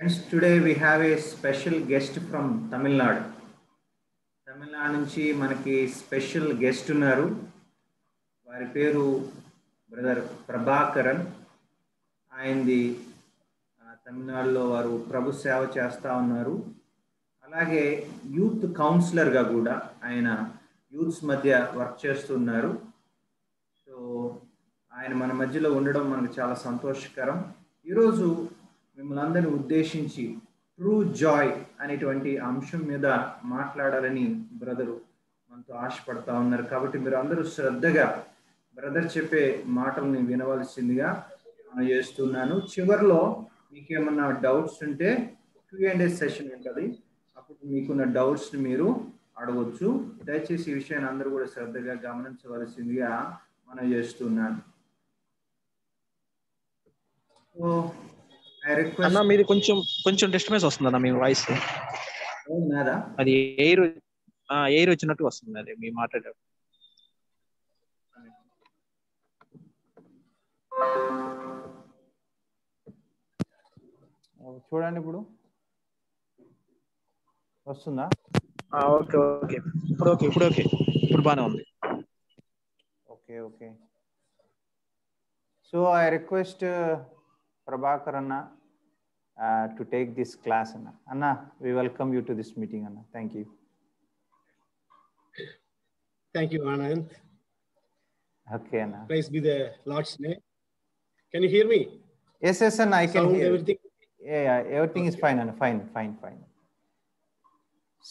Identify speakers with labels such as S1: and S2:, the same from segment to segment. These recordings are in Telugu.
S1: Friends, today we have a special guest from Tamil Nadu. Tamil Nadu నుంచి మనకి స్పెషల్ గెస్ట్ ఉన్నారు. వారి పేరు బ్రదర్ ప్రభాకరన్. ఆయనది తమిళనాడులో వారు ప్రభు సేవ చేస్తూ ఉన్నారు. అలాగే యూత్ కౌన్సిలర్గా కూడా ఆయన యూత్స్ మధ్య వర్క్ చేస్తున్నారు. సో ఆయన మన మధ్యలో ఉండడం మనకు చాలా సంతోషకరం. ఈరోజు మిమ్మల్ని అందరినీ ఉద్దేశించి ట్రూ జాయ్ అనేటువంటి అంశం మీద మాట్లాడాలని బ్రదరు మనతో ఆశపడతా ఉన్నారు. కాబట్టి మీరు అందరూ శ్రద్ధగా బ్రదర్ చెప్పే మాటల్ని వినవలసిందిగా మనం చేస్తున్నాను. చివరిలో మీకేమన్నా డౌట్స్ ఉంటే Q&A సెషన్ ఉంటుంది. అప్పుడు మీకున్న డౌట్స్ని మీరు అడగవచ్చు. దయచేసి ఈ విషయాన్ని అందరూ కూడా శ్రద్ధగా గమనించవలసిందిగా మనం చేస్తున్నాను. సో
S2: అన్న మీది కొంచెం డిస్టర్బెన్స్ వస్తుంది అన్న మీ వాయిస్. అది ఎయిర్ వచ్చినట్టు వస్తుంది అది మీ మాట్లాడే.
S1: చూడండి ఇప్పుడు వస్తుందా?
S2: ఓకే ఓకే ఇప్పుడు ఓకే ఇప్పుడు బాగానే ఉంది.
S1: Okay. So I request Prabhakar Anna to take this class. Anna, we welcome you to this meeting. Anna, thank you.
S3: Thank you, Anand.
S1: Okay, Anna.
S3: Praise be the Lord's name. Can you hear me?
S1: Yes, Anna, I can hear.
S3: Everything?
S1: Yeah, everything is fine, Anna. Fine.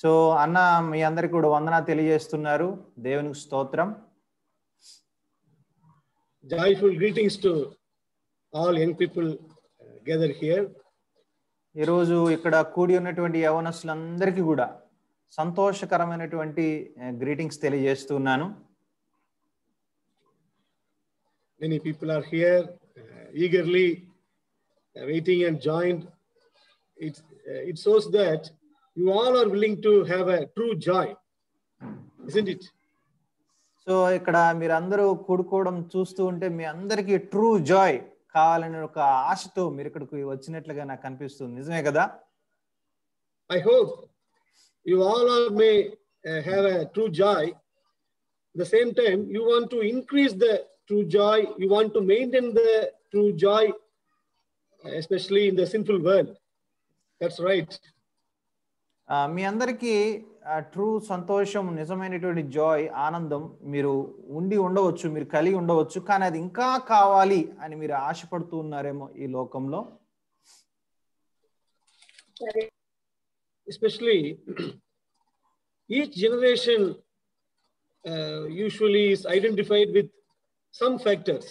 S1: So, Anna, మీ అందరికి కూడా వందనాలు తెలియజేస్తున్నారు. దేవునికి స్తోత్రం.
S3: Joyful greetings to all young people gathered here.
S1: ఈ రోజు ఇక్కడ కూడి ఉన్నటువంటి యవనస్తులందరికీ కూడా సంతోషకరమైనటువంటి గ్రీటింగ్స్ తెలియజేస్తున్నాను.
S3: Many people are here eagerly waiting and joined. It shows that you all are willing to have a true joy, isn't it?
S1: So ఇక్కడ మీరందరూ కూడుకోవడం చూస్తూ ఉంటే మీ అందరికీ ట్రూ జాయ్ కావాలనే ఒక ఆశతో మీరు ఇక్కడికి వచ్చినట్లుగా నాకు అనిపిస్తుంది. నిజమే కదా?
S3: I hope you all may have a true joy. At the same time, you want to increase the true joy. You want to maintain the true joy, especially in the sinful world. That's right.
S1: మీ అందరికీ ట్రూ సంతోషం, నిజమైనటువంటి జాయ్, ఆనందం మీరు ఉండవచ్చు, మీరు కలిగి ఉండవచ్చు. కానీ అది ఇంకా కావాలి అని మీరు ఆశపడుతూ ఉన్నారేమో ఈ లోకంలో.
S3: Especially each generation usually is identified with some factors.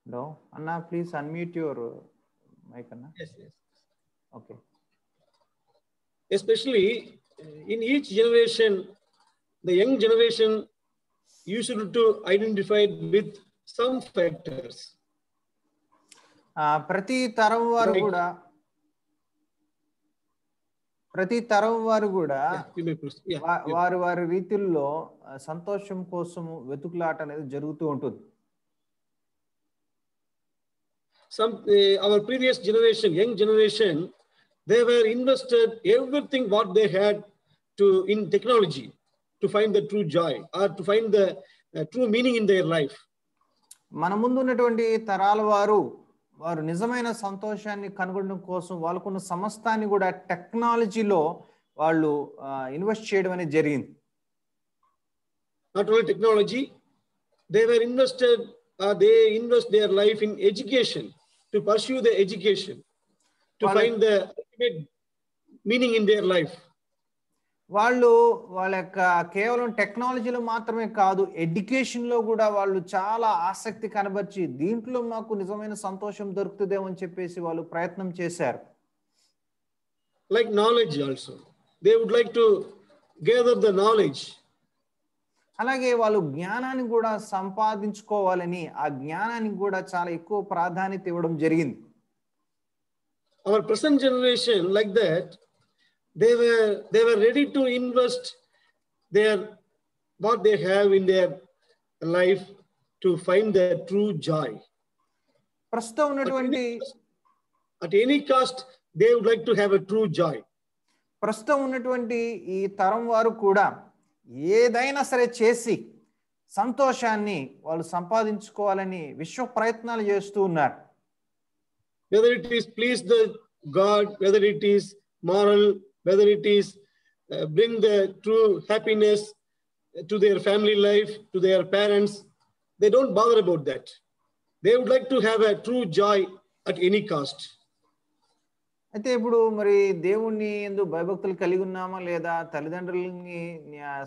S1: Hello, Anna, please unmute your mic, Anna.
S3: Yes.
S1: Okay.
S3: Especially in each generation, the young generation used to identify with some factors.
S1: ప్రతి తరం వారు కూడా వారి రీతిల్లో సంతోషం కోసం వెతుకులాట అనేది జరుగుతూ ఉంటుంది.
S3: Our previous generation, young generation, they were invested everything what they had in technology to find the true joy or to find the true meaning in their life.
S1: మన ముందు ఉన్నటువంటి తరాల వారు నిజమైన సంతోషాన్ని కనుగొనడం కోసం వాళ్ళకున్న సమస్తాన్ని కూడా టెక్నాలజీలో వాళ్ళు ఇన్వెస్ట్ చేయడం అనేది జరిగింది.
S3: Not only technology, they were invested, they invest their life in education, to pursue the education, to find the ultimate meaning in their life.
S1: వాళ్ళ కేవలం టెక్నాలజీలో మాత్రమే కాదు, ఎడ్యుకేషన్ లో కూడా వాళ్ళు చాలా ఆసక్తి కనబర్చి దీంట్లో మాకు నిజమైన సంతోషం దొరుకుతుందేమో అని చెప్పేసి వాళ్ళు ప్రయత్నం చేశారు.
S3: Like knowledge also, they would like to gather the knowledge.
S1: అలాగే వాళ్ళు జ్ఞానాన్ని కూడా సంపాదించుకోవాలని ఆ జ్ఞానానికి కూడా చాలా ఎక్కువ ప్రాధాన్యత ఇవ్వడం జరిగింది.
S3: Our present generation, like that, they were ready to invest their what they have in their life to find the true joy.
S1: ప్రస్తుతం ఉన్నటువంటి
S3: At any cost, they would like to have a true joy.
S1: ప్రస్తుతం ఉన్నటువంటి ఈ తరం వారు కూడా ఏదైనా సరే చేసి సంతోషాన్ని వాళ్ళు సంపాదించుకోవాలని విశ్వ ప్రయత్నాలు చేస్తూ ఉన్నారు.
S3: Whether it is please the God, whether it is moral, whether it is bring the true happiness to their family life, to their parents, they don't bother about that. They would like to have a true joy at any cost.
S1: అయితే ఇప్పుడు మరి దేవుణ్ణి ఎందుకు భయభక్తులు కలిగి ఉన్నామా లేదా, తల్లిదండ్రులని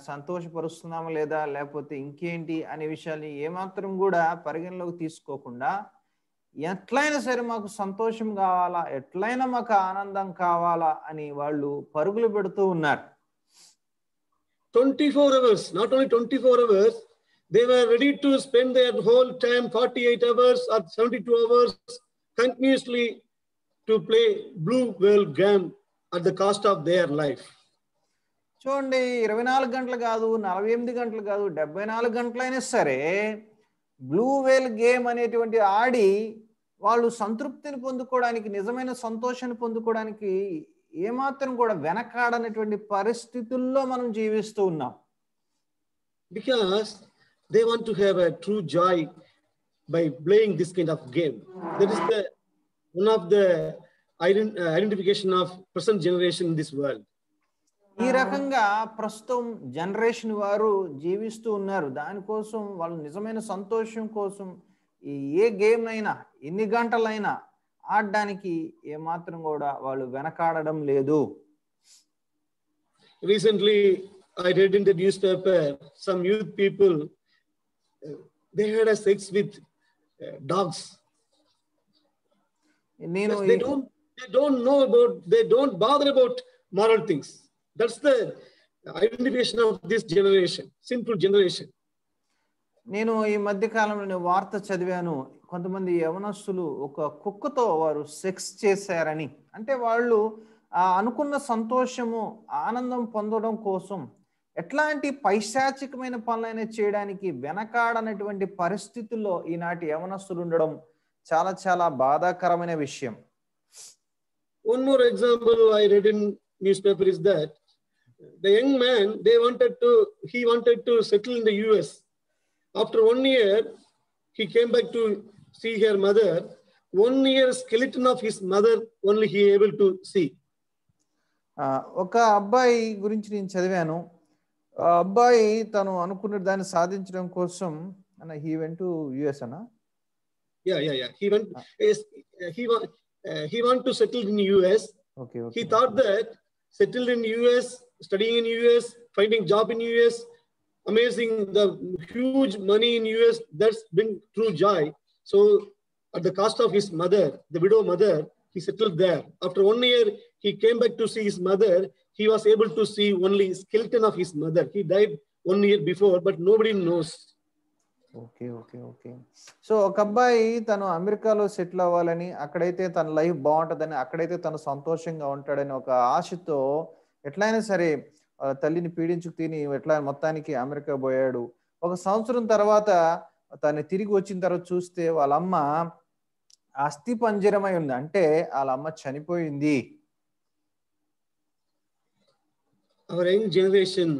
S1: సంతోషపరుస్తున్నామా లేదా, లేకపోతే ఇంకేంటి అనే విషయాన్ని ఏమాత్రం కూడా పరిగణలోకి తీసుకోకుండా ఎట్లయినా సరే మాకు సంతోషం కావాలా, ఎట్లయినా మాకు ఆనందం కావాలా అని వాళ్ళు పరుగులు పెడుతూ ఉన్నారు.
S3: 24 hours, not only 24 hours, they were ready to spend their whole time, 48 hours or 72 hours continuously to play blue whale game at the cost of their life.
S1: చూడండి, 24 గంటలు కాదు, 48 గంటలు కాదు, 74 గంటలైనా సరే బ్లూ వేల్ గేమ్ అనేటువంటి ఆడి వాళ్ళు సంతృప్తిని పొందుకోవడానికి, నిజమైన సంతోషాన్ని పొందుకోవడానికి ఏమాత్రం కూడా వెనకాడనటువంటి పరిస్థితుల్లో మనం జీవిస్తూ ఉన్నాం.
S3: Because they want to have a true joy by playing this kind of game. That is the one of the identification of present generation in this world.
S1: ఈ రకంగా ప్రస్తుతం జనరేషన్ వారు జీవిస్తూ ఉన్నారు. దానికోసం వాళ్ళు నిజమైన సంతోషం కోసం ఏ గేమ్ అయినా ఎన్ని గంటలైనా ఆడడానికి ఏమాత్రం కూడా వాళ్ళు వెనకాడడం లేదు.
S3: Recently I read in the newspaper some youth people they had a sex with dogs. They don't know about, they don't bother about moral things. That's the identification of this generation, sinful generation.
S1: నేను ఈ మధ్య కాలంలో వార్త చదివాను, కొంతమంది యవనస్తులు ఒక కుక్కతో వారు సెక్స్ చేశారని. అంటే వాళ్ళు అనుకున్న సంతోషము ఆనందం పొందడం కోసం ఎట్లాంటి పైశాచికమైన పనులైనా చేయడానికి వెనకాడనటువంటి పరిస్థితుల్లో ఈనాటి యవనస్తులు ఉండడం చాలా చాలా బాధాకరమైన విషయం.
S3: One more example I read in newspaper is that the young man, he wanted to settle in the US. After 1 year, he came back to see her mother. 1 year skeleton of his mother only he able to see.
S1: ఒక అబ్బాయి గురించి నేను చదివాను. ఆ అబ్బాయి తను అనుకున్న దాన్ని సాధించడం కోసం he went to US అన్న.
S3: Yeah. He want to settle in US.
S1: Okay.
S3: He thought that settled in US, studying in US, finding job in US, amazing, the huge money in US, that's bring true joy. So at the cost of his mother, the widow mother, he settled there. After 1 year, he came back to see his mother. He was able to see only skeleton of his mother. He died 1 year before, but nobody knows.
S1: Okay. So ఒక అబ్బాయి తను అమెరికాలో సెటిల్ అవ్వాలని, అక్కడైతే తన లైఫ్ బాగుంటుందని, అక్కడైతే తను సంతోషంగా ఉంటాడని ఒక ఆశతో ఎట్లయినా సరే తల్లిని పీడించుకు తిని ఎట్లా మొత్తానికి అమెరికా పోయాడు. 1 సంవత్సరం తర్వాత తను తిరిగి వచ్చిన తర్వాత చూస్తే వాళ్ళ అమ్మ అస్థి పంజరమై ఉంది. అంటే వాళ్ళ అమ్మ చనిపోయింది.
S3: Our young generation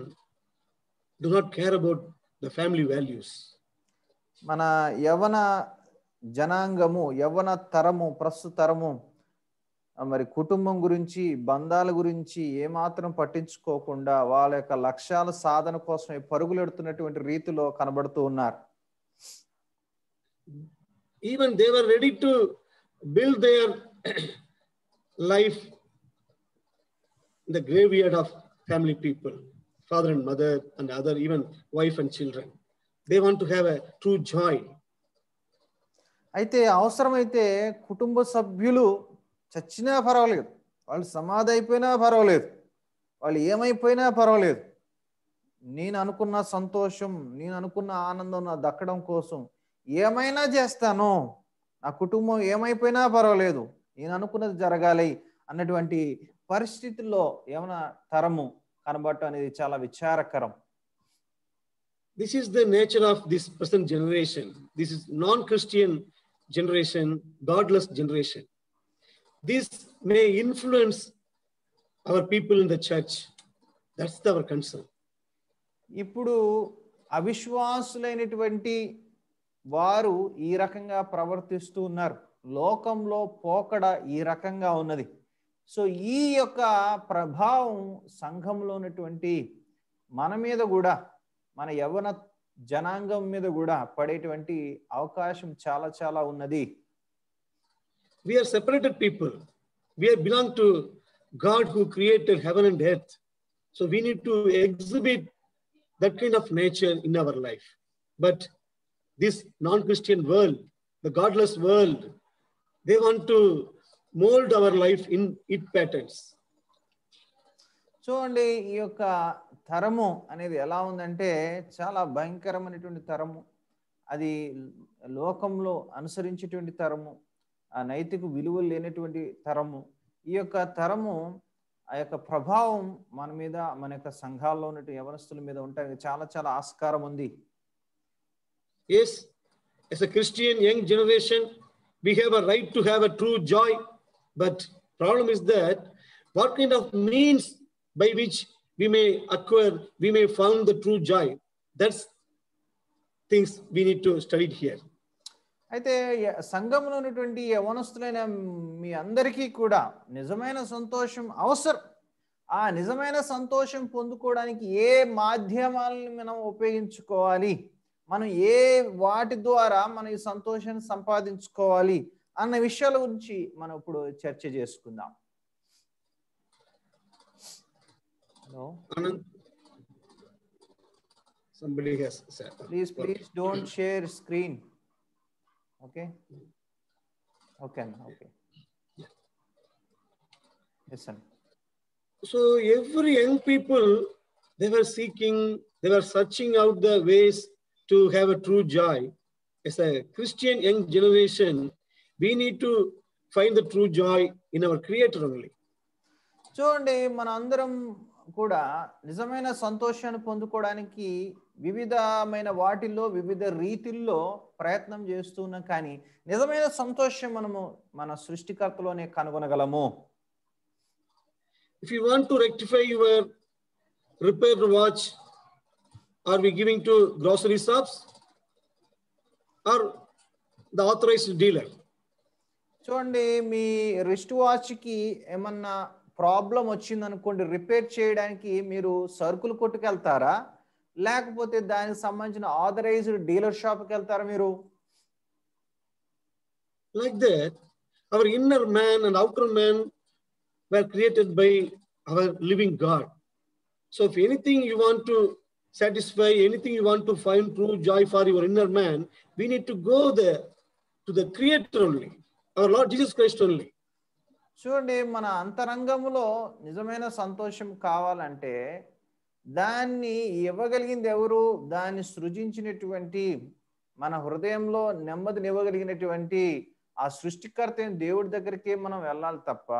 S3: do not care about the family values.
S1: మన యవ్వన జనాంగము, యవ్వన తరము, ప్రస్తుత తరము మరి కుటుంబం గురించి, బంధాల గురించి ఏమాత్రం పట్టించుకోకుండా వాళ్ళ యొక్క లక్ష్యాల సాధన కోసం పరుగులెడుతున్నటువంటి రీతిలో కనబడుతూ ఉన్నారు.
S3: Even they were ready to build their life in the graveyard of family people, father and mother and other, even wife and children. They want to have a true joy.
S1: అయితే అవసరమైతే కుటుంబ సభ్యులు చచ్చినా పర్వాలేదు, వాళ్ళు సమాధి అయిపోయినా పర్వాలేదు, వాళ్ళు ఏమైపోయినా పర్వాలేదు, నేను అనుకున్న సంతోషం, నేను అనుకున్న ఆనందం నా దక్కడం కోసం ఏమైనా చేస్తాను, నా కుటుంబం ఏమైపోయినా పర్వాలేదు, నేను అనుకున్నది జరగాలి అన్నటువంటి పరిస్థితుల్లో యవన తరము కనబడటం అనేది చాలా విచారకరం.
S3: This is the nature of this present generation. This is non-Christian generation, godless generation. This may influence our people in the church. That's our concern.
S1: ఇప్పుడు అవిశ్వాసులైనటువంటి వారు ఈ రకంగా ప్రవర్తిస్తూ ఉన్నారు. లోకంలో పోకడ ఈ రకంగా ఉన్నది. సో ఈ యొక్క ప్రభావం సంఘంలో ఉన్నటువంటి మన మీద కూడా, మన యవ్వన జనాంగం మీద కూడా పడేటువంటి అవకాశం చాలా చాలా ఉన్నది.
S3: We are separated people. We belong to God who created heaven and earth. So we need to exhibit that kind of nature in our life. But this non-Christian world, the godless world, they want to mold our life in its patterns.
S1: చూడండి, ఈ యొక్క తరము అనేది ఎలా ఉందంటే చాలా భయంకరమైనటువంటి తరము. అది లోకంలో అనుసరించేటువంటి తరము, ఆ నైతిక విలువలు లేనటువంటి తరము. ఈ యొక్క తరము ఆ యొక్క ప్రభావం మన మీద, మన యొక్క సంఘాల్లో ఉన్నటువంటి యవనస్తుల మీద ఉంటాయి. చాలా చాలా ఆస్కారం ఉంది.
S3: Yes, as a Christian young generation, we have a right to have a true joy. But problem is that what kind of means by which we may acquire, we may found the true joy. That's things we need to study here.
S1: అయితే సంఘంలో ఉన్నటువంటి యవనస్తులైన మీ అందరికీ కూడా నిజమైన సంతోషం అవసరం. ఆ నిజమైన సంతోషం పొందుకోవడానికి ఏ మాధ్యమాలను మనం ఉపయోగించుకోవాలి, మనం ఏ వాటి ద్వారా మనం ఈ సంతోషాన్ని సంపాదించుకోవాలి అన్న విషయాల గురించి మనం ఇప్పుడు చర్చ చేసుకుందాం. Hello,
S3: somebody has said,
S1: please don't share screen. Okay, okay. Listen.
S3: So every young people, they were searching out the ways to have a true joy. As a Christian young generation, we need to find the true joy in our Creator only.
S1: చూడండి, మన అందరం కూడా నిజమైన సంతోషాన్ని పొందుకోవడానికి వివిధమైన వాటిల్లో వివిధ రీతిల్లో ప్రయత్నం చేస్తున్నాం. కానీ నిజమైన సంతోషం మనము మన సృష్టికర్తలోనే కనుగొనగలము.
S3: If you want to rectify your repaired watch, are we giving to grocery shops or the authorized dealer?
S1: చూడండి, మీ రిస్ట్ వాచ్కి ఏమన్నా ప్రాబ్లం వచ్చింది అనుకోండి, రిపేర్ చేయడానికి మీరు సరుకులు కొట్టుకెళ్తారా, లేకపోతే దానికి సంబంధించిన ఆథరైజ్డ్ డీలర్ షాప్కి వెళ్తారా మీరు?
S3: Like that, our inner man and outer man were created by our living God. So if anything you want to satisfy, anything you want to find true joy for your inner man, we need to go there to the Creator only, our Lord Jesus Christ only.
S1: చూడండి, మన అంతరంగంలో నిజమైన సంతోషం కావాలంటే దాన్ని ఇవ్వగలిగింది ఎవరు? దాన్ని సృజించినటువంటి, మన హృదయంలో నెమ్మదినివ్వగలిగినటువంటి ఆ సృష్టికర్త దేవుడి దగ్గరికి మనం వెళ్ళాలి తప్ప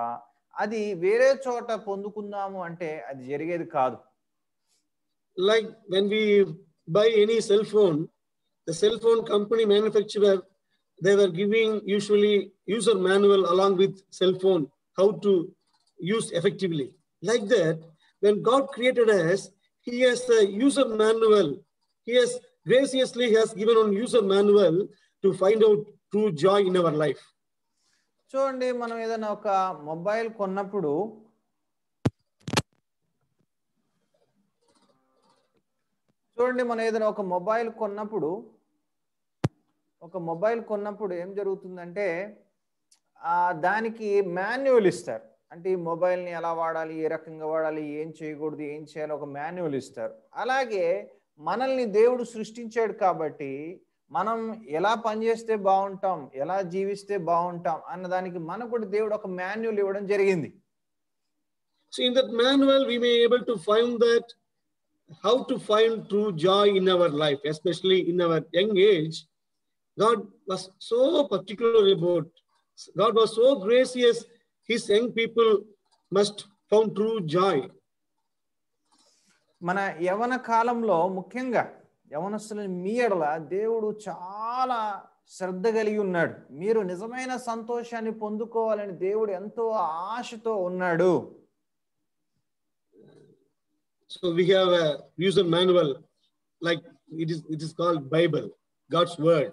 S1: అది వేరే చోట పొందుకుందాము అంటే అది జరిగేది కాదు.
S3: Like when we buy any cell phone, the cell phone company manufacturer, they were giving usually user manual along with cell phone, how to use effectively. Like that, when God created us, He has a user manual. He has graciously given on user manual to find out true joy in our life.
S1: చూడండి, మనం ఏదైనా ఒక మొబైల్ కొన్నప్పుడు ఏం జరుగుతుందంటే దానికి మాన్యువల్ ఇస్తారు. అంటే ఈ మొబైల్ని ఎలా వాడాలి, ఏ రకంగా వాడాలి, ఏం చేయకూడదు, ఏం చేయాలి, ఒక మాన్యువల్ ఇస్తారు. అలాగే మనల్ని దేవుడు సృష్టించాడు కాబట్టి మనం ఎలా పనిచేస్తే బాగుంటాం, ఎలా జీవిస్తే బాగుంటాం అన్నదానికి మనకు కూడా దేవుడు ఒక మాన్యువల్ ఇవ్వడం జరిగింది.
S3: So in that manual we may able to find that how to find true joy in our life, especially in our young age. God was so particular about, God was so gracious, His young people must found true joy.
S1: మన యవన కాలంలో ముఖ్యంగా యవనస్తులని మీ ఎడల దేవుడు చాలా శ్రద్ధ కలిగి ఉన్నాడు. మీరు నిజమైన సంతోషాన్ని పొందుకోవాలని దేవుడు ఎంతో ఆశతో ఉన్నాడు.
S3: So we have a user manual, like it is called Bible, God's word.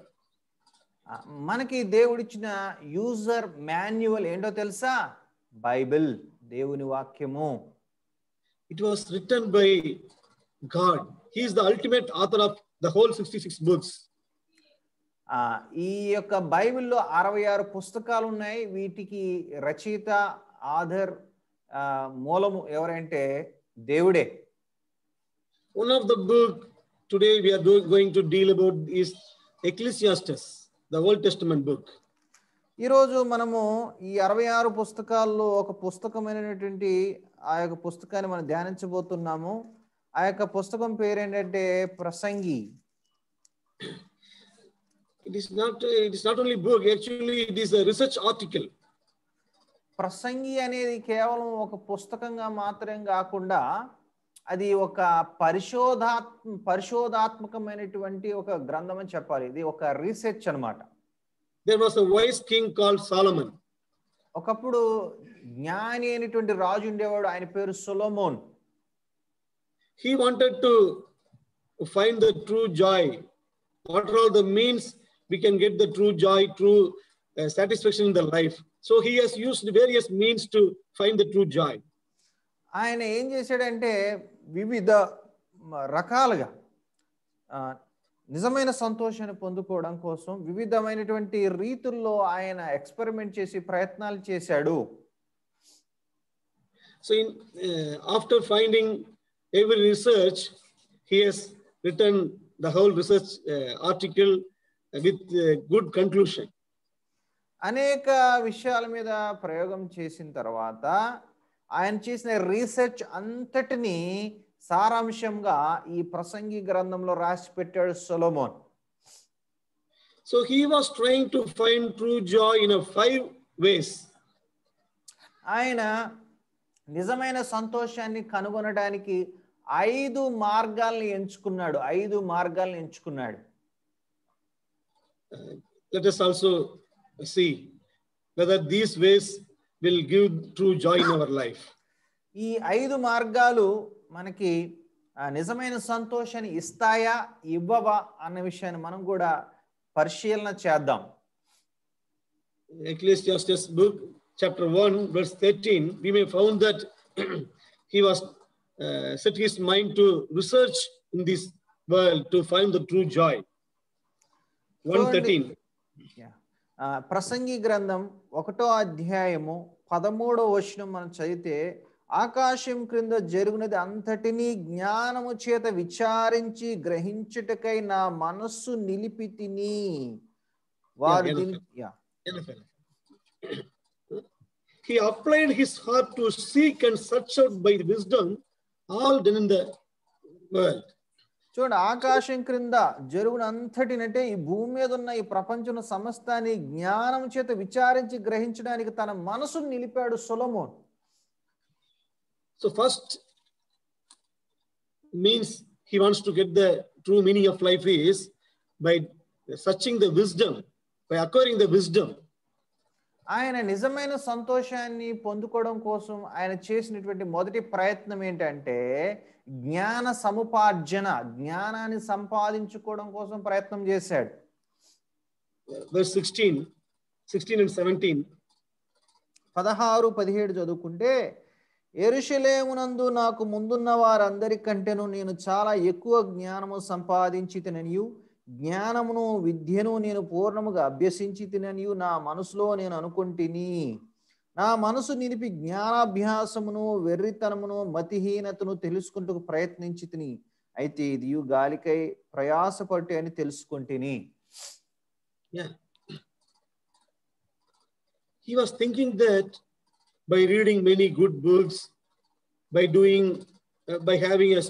S1: మనకి దేవుడిచ్చిన యూజర్ మాన్యువల్ ఏంటో తెలుసా? బైబిల్, దేవుని వాక్యము.
S3: It was written by God. He is the ultimate author of the whole 66 books.
S1: ఈ యొక్క బైబిల్లో 66 పుస్తకాలు ఉన్నాయి. వీటికి రచయిత, ఆధర్, మూలము ఎవరంటే దేవుడే.
S3: One of the book today we are going to deal about is Ecclesiastes, the Old Testament book.
S1: ఈరోజు మనము ఈ 66 పుస్తకాల్లో ఒక పుస్తకమైనటువంటి ఆ యొక్క పుస్తకాన్ని మనం ధ్యానించబోతున్నాము. ఆ యొక్క పుస్తకం పేరు ఏంటంటే ప్రసంగి.
S3: It is not only book, actually it is a research article.
S1: ప్రసంగి అనేది కేవలం ఒక పుస్తకంగా మాత్రం కాకుండా అది ఒక పరిశోధాత్మకమైనటువంటి ఒక గ్రంథం అని చెప్పాలి. ఇది ఒక రీసెర్చ్ అన్నమాట.
S3: There was a wise king called Solomon.
S1: ఒకప్పుడు జ్ఞాని అయినటువంటి రాజు ఉండేవాడు. ఆయన పేరు Solomon.
S3: He wanted to find the true joy. What are all the means we can get the true joy, true satisfaction in the life? So he has used various means to find the true joy.
S1: ఆయన ఏం చేశాడంటే వివిధ రకాలుగా నిజమైన సంతోషాన్ని పొందుకోవడం కోసం వివిధమైనటువంటి రీతుల్లో ఆయన ఎక్స్పెరిమెంట్ చేసి ప్రయత్నాలు చేశాడు.
S3: So after finding every research, he has written the whole research article with good conclusion.
S1: అనేక విషయాల మీద ప్రయోగం చేసిన తర్వాత ఆయన చేసిన రీసెర్చ్ అంతటిని సారాంశంగా ఈ ప్రసంగి గ్రంథంలో రాసి పెట్టాడు Solomon.
S3: So he was trying to find true joy in 5 ways.
S1: ఆయన నిజమైన సంతోషాన్ని కనుగొనడానికి 5 మార్గాల్ని ఎంచుకున్నాడు.
S3: Let us also see whether these ways will give true joy in our life.
S1: ఈ 5 మార్గాలు మనకి నిజమైన సంతోషాన్ని ఇస్తాయా ఇవ్వవా అన్న విషయాన్ని మనం కూడా పరిశీలన చేద్దాం.
S3: Ecclesiastes book chapter 1 verse 13, we may found that he was set his mind to research in this world to find the true joy. 1:13.
S1: ప్రసంగి గ్రంథం 1వ అధ్యాయము 13వ వచనం మనం చదివితే, ఆకాశం క్రింద జరుగునది అంతటినీ జ్ఞానము చేత విచారించి గ్రహించుటకై నా మనస్సు నిలిపితిని.
S3: He applied his heart to seek and search out by wisdom all done in the world.
S1: చూడండి, ఆకాశం క్రింద జరుగునంతటినంటే ఈ భూమి మీద ఉన్న ఈ ప్రపంచం సమస్తాన్ని జ్ఞానం చేత విచారించి గ్రహించడానికి తన మనసును నిలిపాడు Solomon.
S3: So first means he wants to get the true meaning of life is by searching the wisdom, by acquiring the wisdom.
S1: ఆయన నిజమైన సంతోషాన్ని పొందుకోవడం కోసం ఆయన చేసినటువంటి మొదటి ప్రయత్నం ఏంటంటే జ్ఞాన సముపార్జన, జ్ఞానాన్ని సంపాదించుకోవడం కోసం ప్రయత్నం చేశాడు.
S3: Verse 16 and 17.
S1: 16-17 చదువుకుంటే, యెరూషలేమునందు నాకు ముందున్న వారందరికంటేను నేను చాలా ఎక్కువ జ్ఞానము సంపాదించి తిననియు జ్ఞానమును విద్యను నేను పూర్ణముగా అభ్యసించి తిననియు నా మనసులో నేను అనుకుంటుని. నా మనసు నిలిపి జ్ఞానాభ్యాసమును వెర్రితనమును మతిహీనతను తెలుసుకుంటూ ప్రయత్నించి తిని, అయితే ఇది గాలికై ప్రయాసపట్టు అని తెలుసుకుంటుని.
S3: He was thinking that by reading many good books, by having a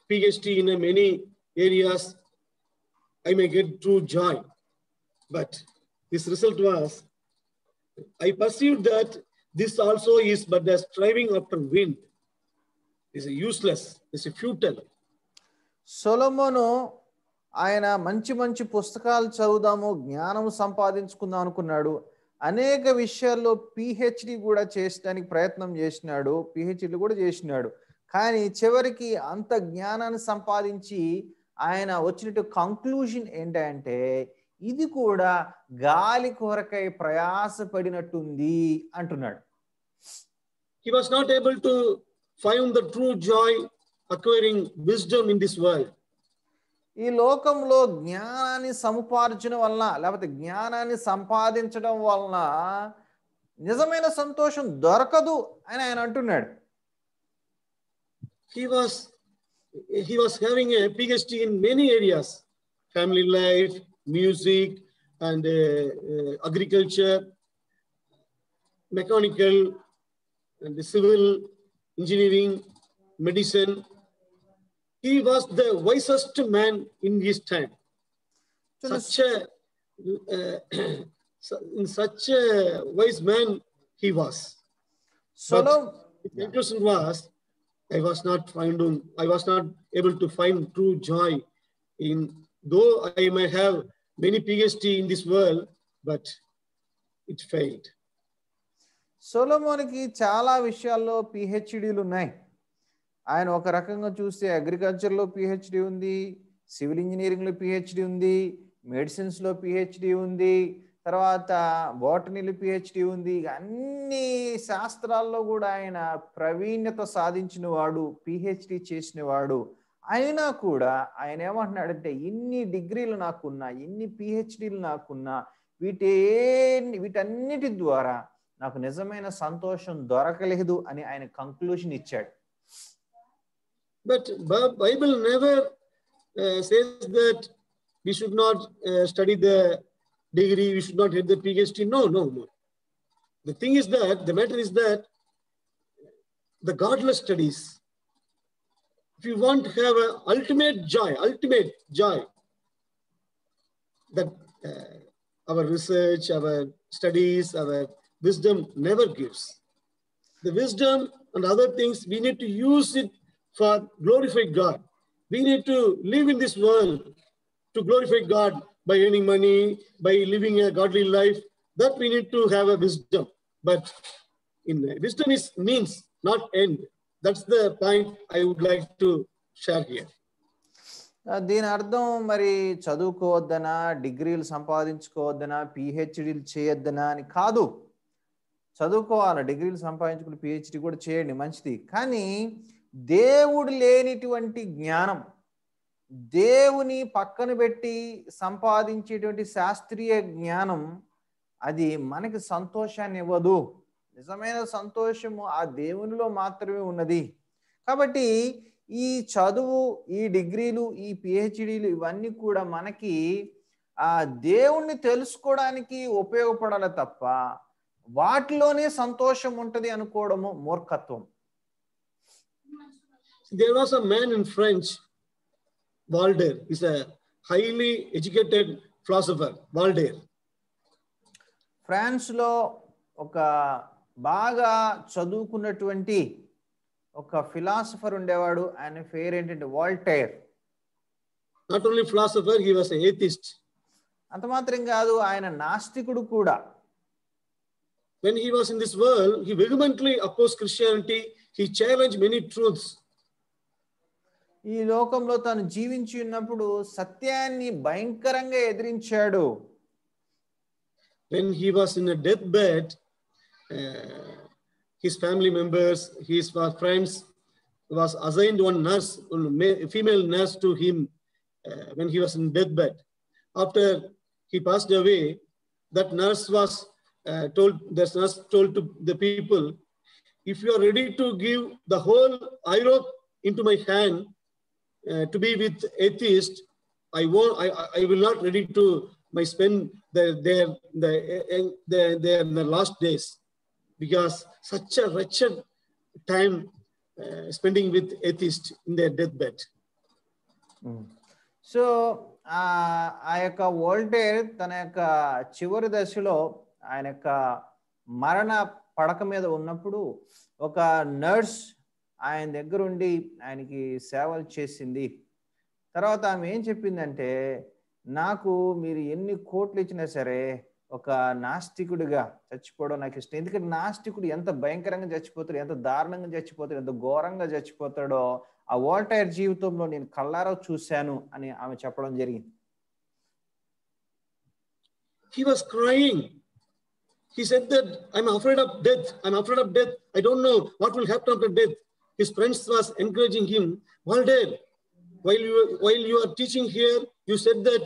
S3: PhD in many areas, I may get true joy. But this result was, I perceived that this also is but the striving after wind. Is useless, is futile.
S4: సొలొమోను ఆయన మంచి మంచి పుస్తకాలు చదువుదాము, జ్ఞానము సంపాదించుకుందాం అనుకున్నాడు. అనేక విషయాల్లో పిహెచ్డి కూడా చేయడానికి ప్రయత్నం చేసినాడు, పిహెచ్డి కూడా చేసినాడు. కానీ చివరికి అంత జ్ఞానాన్ని సంపాదించి ఆయన వచ్చినట్టు కంక్లూజన్ ఏంటంటే ఇది కూడా గాలి కొరకై ప్రయాసపడినట్టుంది అంటున్నాడు.
S3: He was not able to find the true joy acquiring wisdom in this world.
S4: ఈ లోకంలో జ్ఞానాన్ని సముపార్జన వలన లేకపోతే జ్ఞానాన్ని సంపాదించడం వలన నిజమైన సంతోషం దొరకదు అని ఆయన అంటున్నాడు.
S3: He was having a PhD in many areas: family life, music, and agriculture, mechanical, and civil engineering, medicine. He was the wisest man in his time. Such a wise man he was. But the conclusion was, I was not able to find true joy in, though I may have many PhD in this world, but it failed.
S4: సొలొమోనుకి చాలా విషయాల్లో పిహెచ్డీలు ఉన్నాయి. ఆయన ఒక రకంగా చూస్తే అగ్రికల్చర్లో పిహెచ్డి ఉంది, సివిల్ ఇంజనీరింగ్లో పిహెచ్డి ఉంది, మెడిసిన్స్లో పిహెచ్డి ఉంది, తర్వాత బోటనీలో పిహెచ్డి ఉంది. అన్ని శాస్త్రాల్లో కూడా ఆయన ప్రవీణ్యత సాధించిన వాడు, పిహెచ్డి చేసిన వాడు. అయినా కూడా ఆయన ఏమంటున్నాడంటే ఇన్ని డిగ్రీలు నాకున్నా, ఇన్ని పిహెచ్డీలు నాకున్నా, వీటన్నిటి ద్వారా నాకు నిజమైన సంతోషం దొరకలేదు అని ఆయన కంక్లూజన్ ఇచ్చాడు.
S3: But Bible never says that we should not study the degree, we should not get the PhD. No. The thing is that, the matter is that the godless studies, if you want to have an ultimate joy, that our research, our studies, our wisdom never gives. The wisdom and other things, we need to use it for glorify God. We need to live in this world to glorify God by earning money, by living a godly life. That we need to have a wisdom. But wisdom is means, not end. That's the point I would like to share here.
S4: దీని అర్థం మరి చదువుకోవద్దనా, డిగ్రీలు సంపాదించుకోవద్దనా, పిహెచ్డీలు చేయొద్దనా అని కాదు. చదువుకోవాలి, డిగ్రీలు సంపాదించుకుని పిహెచ్డి కూడా చేయండి, మంచిది. కానీ దేవుడు లేనిటువంటి జ్ఞానం, దేవుని పక్కన పెట్టి సంపాదించేటువంటి శాస్త్రీయ జ్ఞానం అది మనకి సంతోషాన్ని ఇవ్వదు. నిజమైన సంతోషము ఆ దేవునిలో మాత్రమే ఉన్నది. కాబట్టి ఈ చదువు, ఈ డిగ్రీలు, ఈ పిహెచ్డీలు ఇవన్నీ కూడా మనకి ఆ దేవుణ్ణి తెలుసుకోవడానికి ఉపయోగపడాలి తప్ప వాటిలోనే సంతోషం ఉంటది అనుకోవడము మూర్ఖత్వం.
S3: There was a man in French, Voltaire. He's a highly educated philosopher, Voltaire.
S4: France లో ఒక బాగా చదువుకున్నటువంటి ఒక ఫిలాసఫర్ ఉండేవాడు. ఆయన పేరు ఏంటంటే Voltaire.
S3: Not only philosopher, he was an atheist.
S4: అంత మాత్రం కాదు, ఆయన నాస్తికుడు కూడా.
S3: When he was in this world, he vehemently opposed Christianity. He challenged many truths.
S4: ఈ లోకంలో తాను జీవించి ఉన్నప్పుడు సత్యాన్ని భయంకరంగా ఎదిరించాడు.
S3: When he was in a deathbed, his family members, his friends was assigned one nurse, a female nurse to him when he was in deathbed. After he passed away, that nurse told to the people, if you are ready to give the whole Europe into my hand to be with atheist, I will not ready to spend their last days, because such a wretched time spending with atheist in their deathbed.
S4: So ఆ యొక్క వోల్టేర్ తన యొక్క చివరి దశలో ఆయన యొక్క మరణ పడక మీద ఉన్నప్పుడు ఒక నర్స్ ఆయన దగ్గరుండి ఆయనకి సేవలు చేసింది. తర్వాత ఆమె ఏం చెప్పిందంటే, నాకు మీరు ఎన్ని కోట్లు ఇచ్చినా సరే ఒక నాస్తికుడిగా చచ్చిపోవడం నాకు ఇష్టం. ఎందుకంటే నాస్తికుడు ఎంత భయంకరంగా చచ్చిపోతాడు, ఎంత దారుణంగా చచ్చిపోతాడు, ఎంత ఘోరంగా చచ్చిపోతాడో ఆ వోల్టైర్ జీవితంలో నేను కళ్ళారా చూశాను అని ఆమె చెప్పడం జరిగింది.
S3: He was crying. He said that I'm afraid of death. I'm afraid of death. I don't know what will happen after death. His friends was encouraging him. Walter, while you are teaching here, you said that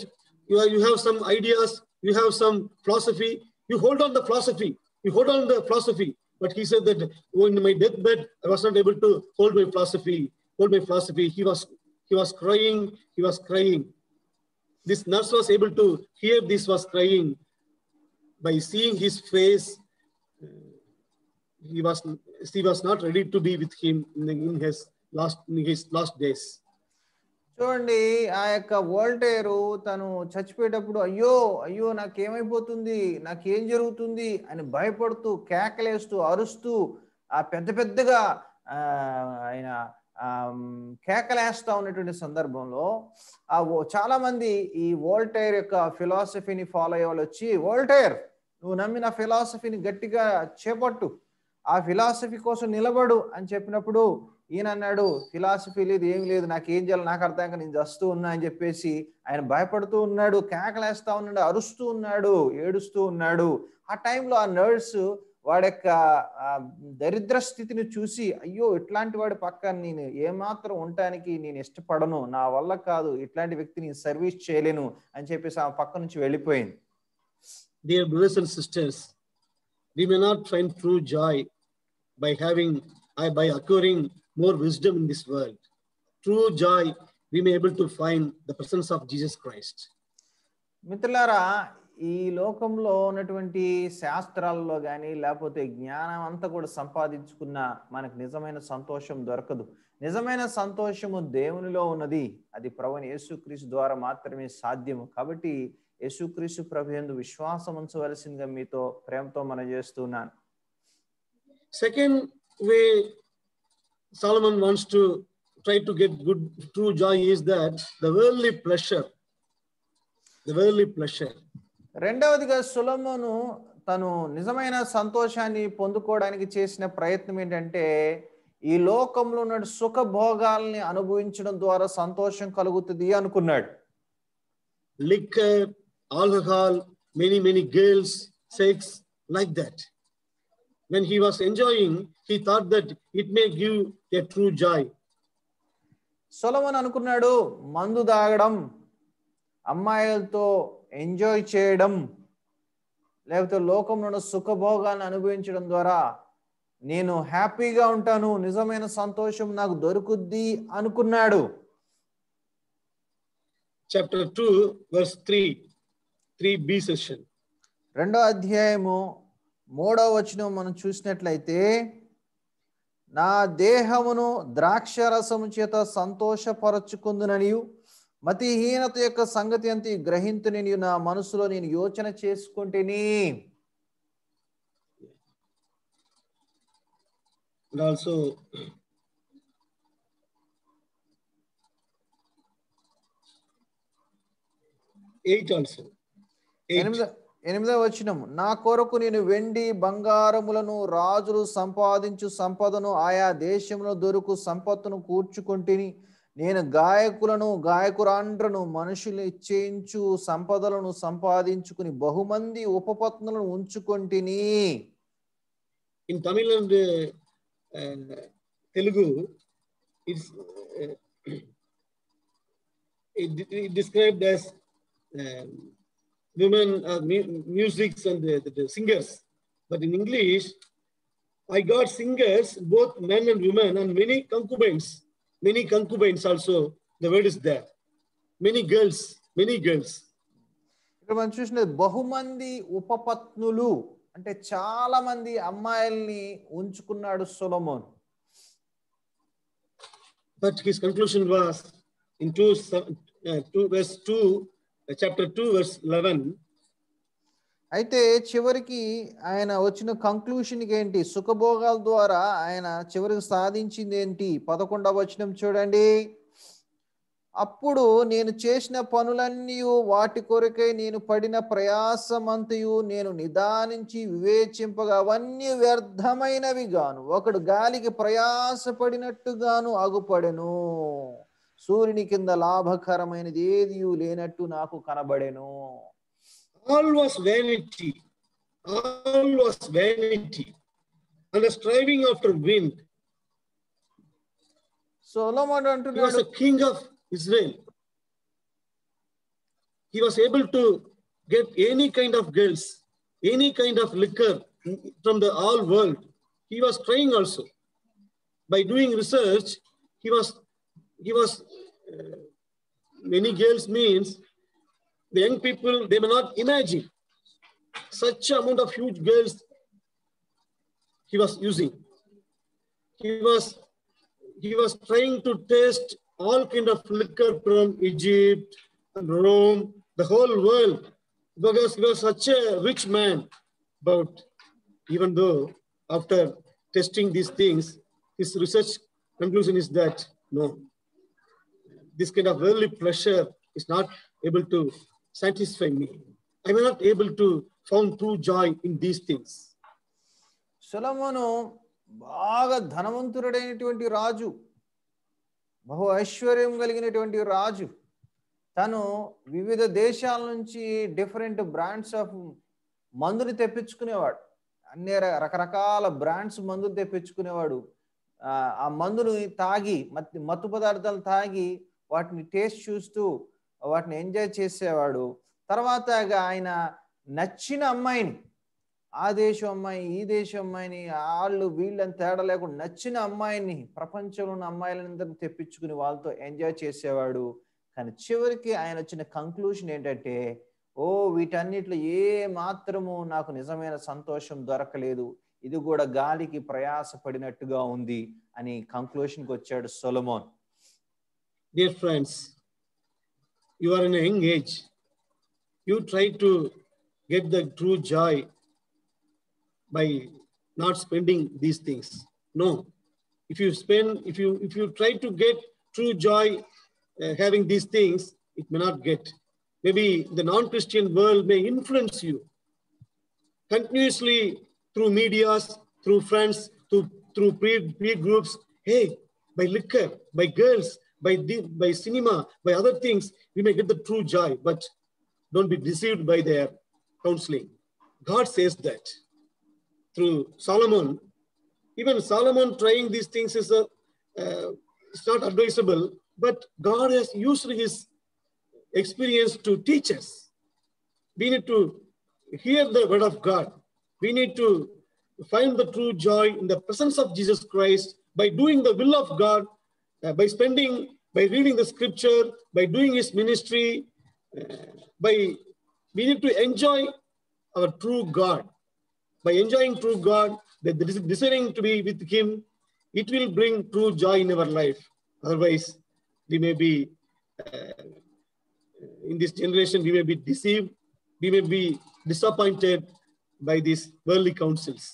S3: you have some ideas, you have some philosophy. You hold on the philosophy. You hold on the philosophy. But he said that in my deathbed, I was not able to hold my philosophy. Hold my philosophy. He was crying. He was crying. This nurse was able to hear this was crying. By seeing his face, she was not ready to be with him in his last days.
S4: చూడండి, ఆ యొక్క వోల్టేరు తను చచ్చిపోయేటప్పుడు అయ్యో అయ్యో నాకేమైపోతుంది, నాకేం జరుగుతుంది అని భయపడుతూ కేకలేస్తూ అరుస్తూ ఆ పెద్దగా ఆయన కేకలేస్తా ఉన్నటువంటి సందర్భంలో చాలా మంది ఈ వోల్టైర్ యొక్క ఫిలాసఫీని ఫాలో అయ్యే వాళ్ళు వచ్చి, వోల్టైర్ నువ్వు నమ్మిన ఫిలాసఫీని గట్టిగా చేపట్టు, ఆ ఫిలాసఫీ కోసం నిలబడు అని చెప్పినప్పుడు ఈయన అన్నాడు, ఫిలాసఫీ లేదు, ఏం లేదు, నాకేం చేయాలి నాకు అర్థం కాక నేను చస్తూ ఉన్నా అని చెప్పేసి ఆయన భయపడుతూ ఉన్నాడు, కేకలేస్తా ఉన్నాడు, అరుస్తూ ఉన్నాడు, ఏడుస్తూ ఉన్నాడు. ఆ టైంలో ఆ నర్సు వాడి యొక్క దరిద్ర స్థితిని చూసి, అయ్యో ఇట్లాంటి వాడి పక్కన నేను ఏమాత్రం ఉండటానికి నేను ఇష్టపడను, నా వల్ల కాదు, ఇట్లాంటి వ్యక్తిని సర్వీస్ చేయలేను అని చెప్పేసి ఆ పక్క నుంచి వెళ్ళిపోయింది.
S3: Dear brothers and sisters, we may not find true joy by acquiring more wisdom in this world. True joy we may able to find the presence of Jesus Christ.
S4: మిత్రులారా, ఈ లోకంలో ఉన్నటువంటి శాస్త్రాల్లో కానీ లేకపోతే జ్ఞానం అంతా కూడా సంపాదించుకున్న మనకు నిజమైన సంతోషం దొరకదు. నిజమైన సంతోషము దేవునిలో ఉన్నది. అది ప్రభువైన యేసుక్రీస్తు ద్వారా మాత్రమే సాధ్యము. కాబట్టి యేసుక్రీస్తు ప్రభు యందు విశ్వాసం ఉంచవలసిందిగా మీతో ప్రేమతో మనజేస్తున్నాను.
S3: Second way Solomon wants to try to get good true joy is that the worldly pleasure.
S4: రెండవదిగా సొలొమోను తను నిజమైన సంతోషాన్ని పొందుకోవడానికి చేసిన ప్రయత్నం ఏంటంటే, ఈ లోకంలో ఉన్న సుఖ భోగాల్ని అనుభవించడం ద్వారా సంతోషం కలుగుతుంది అనుకున్నాడు.
S3: Liquor, alcohol, many girls, sex, like that. When he was enjoying, he thought that it may give a true joy.
S4: సొలొమోను అనుకున్నాడు, మందు తాగడం, అమ్మాయిలతో ఎంజాయ్ చేయడం, లేకపోతే లోకంలో ఉన్న సుఖభోగాలను అనుభవించడం ద్వారా నేను హ్యాపీగా ఉంటాను, నిజమైన సంతోషం నాకు దొరుకుద్ది అనుకున్నాడు.
S3: Chapter 2 verse 3b section.
S4: 2వ అధ్యాయము 3వ వచనం మనం చూసినట్లయితే, నా దేహమును ద్రాక్షరసము చేత సంతోషపరచుకుందుననియు మతిహీనత యొక్క సంగతి అంతా గ్రహింతుననియు నా మనసులో నేను యోచన చేసుకుంటేని.
S3: And also
S4: 8వ వచనం, నా కొరకు నేను వెండి బంగారములను రాజులు సంపాదించు సంపదను ఆయా దేశంలో దొరుకు సంపత్తును కూర్చుకొంటిని. నేను గాయకులను గాయకురాండ్రను మనుషులు ఇచ్చేయించు సంపదలను సంపాదించుకుని బహుమంది ఉపపత్నులను ఉంచుకొంటిని.
S3: In Tamil and Telugu, it described as women, musics and the singers. But in English, I got singers, both men and women, and many concubines. Many concubines also, the word is there. Many girls.
S4: ఇక్కడ మనం చూసినది బహుమంది ఉపపత్నులు అంటే చాలా మంది అమ్మాయిల్ని ఉంచుకున్నాడు Solomon.
S3: But his conclusion was in chapter 2 verse 11.
S4: అయితే చివరికి ఆయన వచ్చిన కంక్లూషన్కి ఏంటి? సుఖభోగాల ద్వారా ఆయన చివరికి సాధించింది ఏంటి? 11వ వచనం చూడండి. అప్పుడు నేను చేసిన పనులన్నీ వాటి కొరకై నేను పడిన ప్రయాసమంతయు నేను నిదానించి వివేచింపగా అవన్నీ వ్యర్థమైనవి గాను, ఒకడు గాలికి ప్రయాసపడినట్టుగాను అగుపడెను. సూర్యుని కింద లాభకరమైనది ఏది లేనట్టు నాకు కనబడెను.
S3: All was vanity. All was vanity. And the striving after wind.
S4: Solomon
S3: He was
S4: అంటున్నాడు,
S3: a king of Israel. He was able to get any kind of girls, any kind of liquor from the whole world. He was trying also. By doing research, he was many girls means the young people, they may not imagine such amount of huge girls he was using. He was trying to taste all kind of liquor from Egypt and Rome, the whole world, because he was such a rich man. But even though after testing these things, his research conclusion is that no, this kind of worldly pleasure is not able to satisfy me. I am not able to find true joy in these things.
S4: సొలొమోను బాగా ధనవంతుడైనటువంటి రాజు, బహు ఐశ్వర్యం కలిగినటువంటి రాజు. తను వివిధ దేశాల నుంచి డిఫరెంట్ బ్రాండ్స్ ఆఫ్ మందుని తెప్పించుకునేవాడు. అన్ని రకరకాల బ్రాండ్స్ మందులు తెప్పించుకునేవాడు. ఆ మందును తాగి, మత్తు పదార్థాలు తాగి వాటిని టేస్ట్ చూస్తూ వాటిని ఎంజాయ్ చేసేవాడు. తర్వాత ఆయన నచ్చిన అమ్మాయిని, ఆ దేశం అమ్మాయి, ఈ దేశం అమ్మాయిని, వాళ్ళు వీళ్ళని తేడా లేకుండా నచ్చిన అమ్మాయిని, ప్రపంచంలో ఉన్న అమ్మాయిలందరినీ తెప్పించుకుని వాళ్ళతో ఎంజాయ్ చేసేవాడు. కానీ చివరికి ఆయన వచ్చిన కంక్లూషన్ ఏంటంటే, వీటన్నిటిలో ఏ మాత్రము నాకు నిజమైన సంతోషం దొరకలేదు, ఇది కూడా గాలికి ప్రయాసపడినట్టుగా ఉంది అని కంక్లూషన్కి వచ్చాడు Solomon.
S3: Dear friends, you are in a young age. You try to get the true joy by not spending these things. No, if you try to get true joy having these things, it may not get. Maybe the non-Christian world may influence you continuously through medias, through friends, through peer groups. Hey, by liquor, by girls, by cinema, by other things, we may get the true joy, but don't be deceived by their counseling. God says that through Solomon. Even Solomon trying these things is it's not advisable, but God has used his experience to teach us. We need to hear the word of God. We need to find the true joy in the presence of Jesus Christ by doing the will of God, by reading the scripture, by doing his ministry, we need to enjoy our true God. By enjoying true God, desiring to be with him, it will bring true joy in our life. Otherwise, we may be, in this generation, we may be deceived, we may be disappointed by these worldly counsels.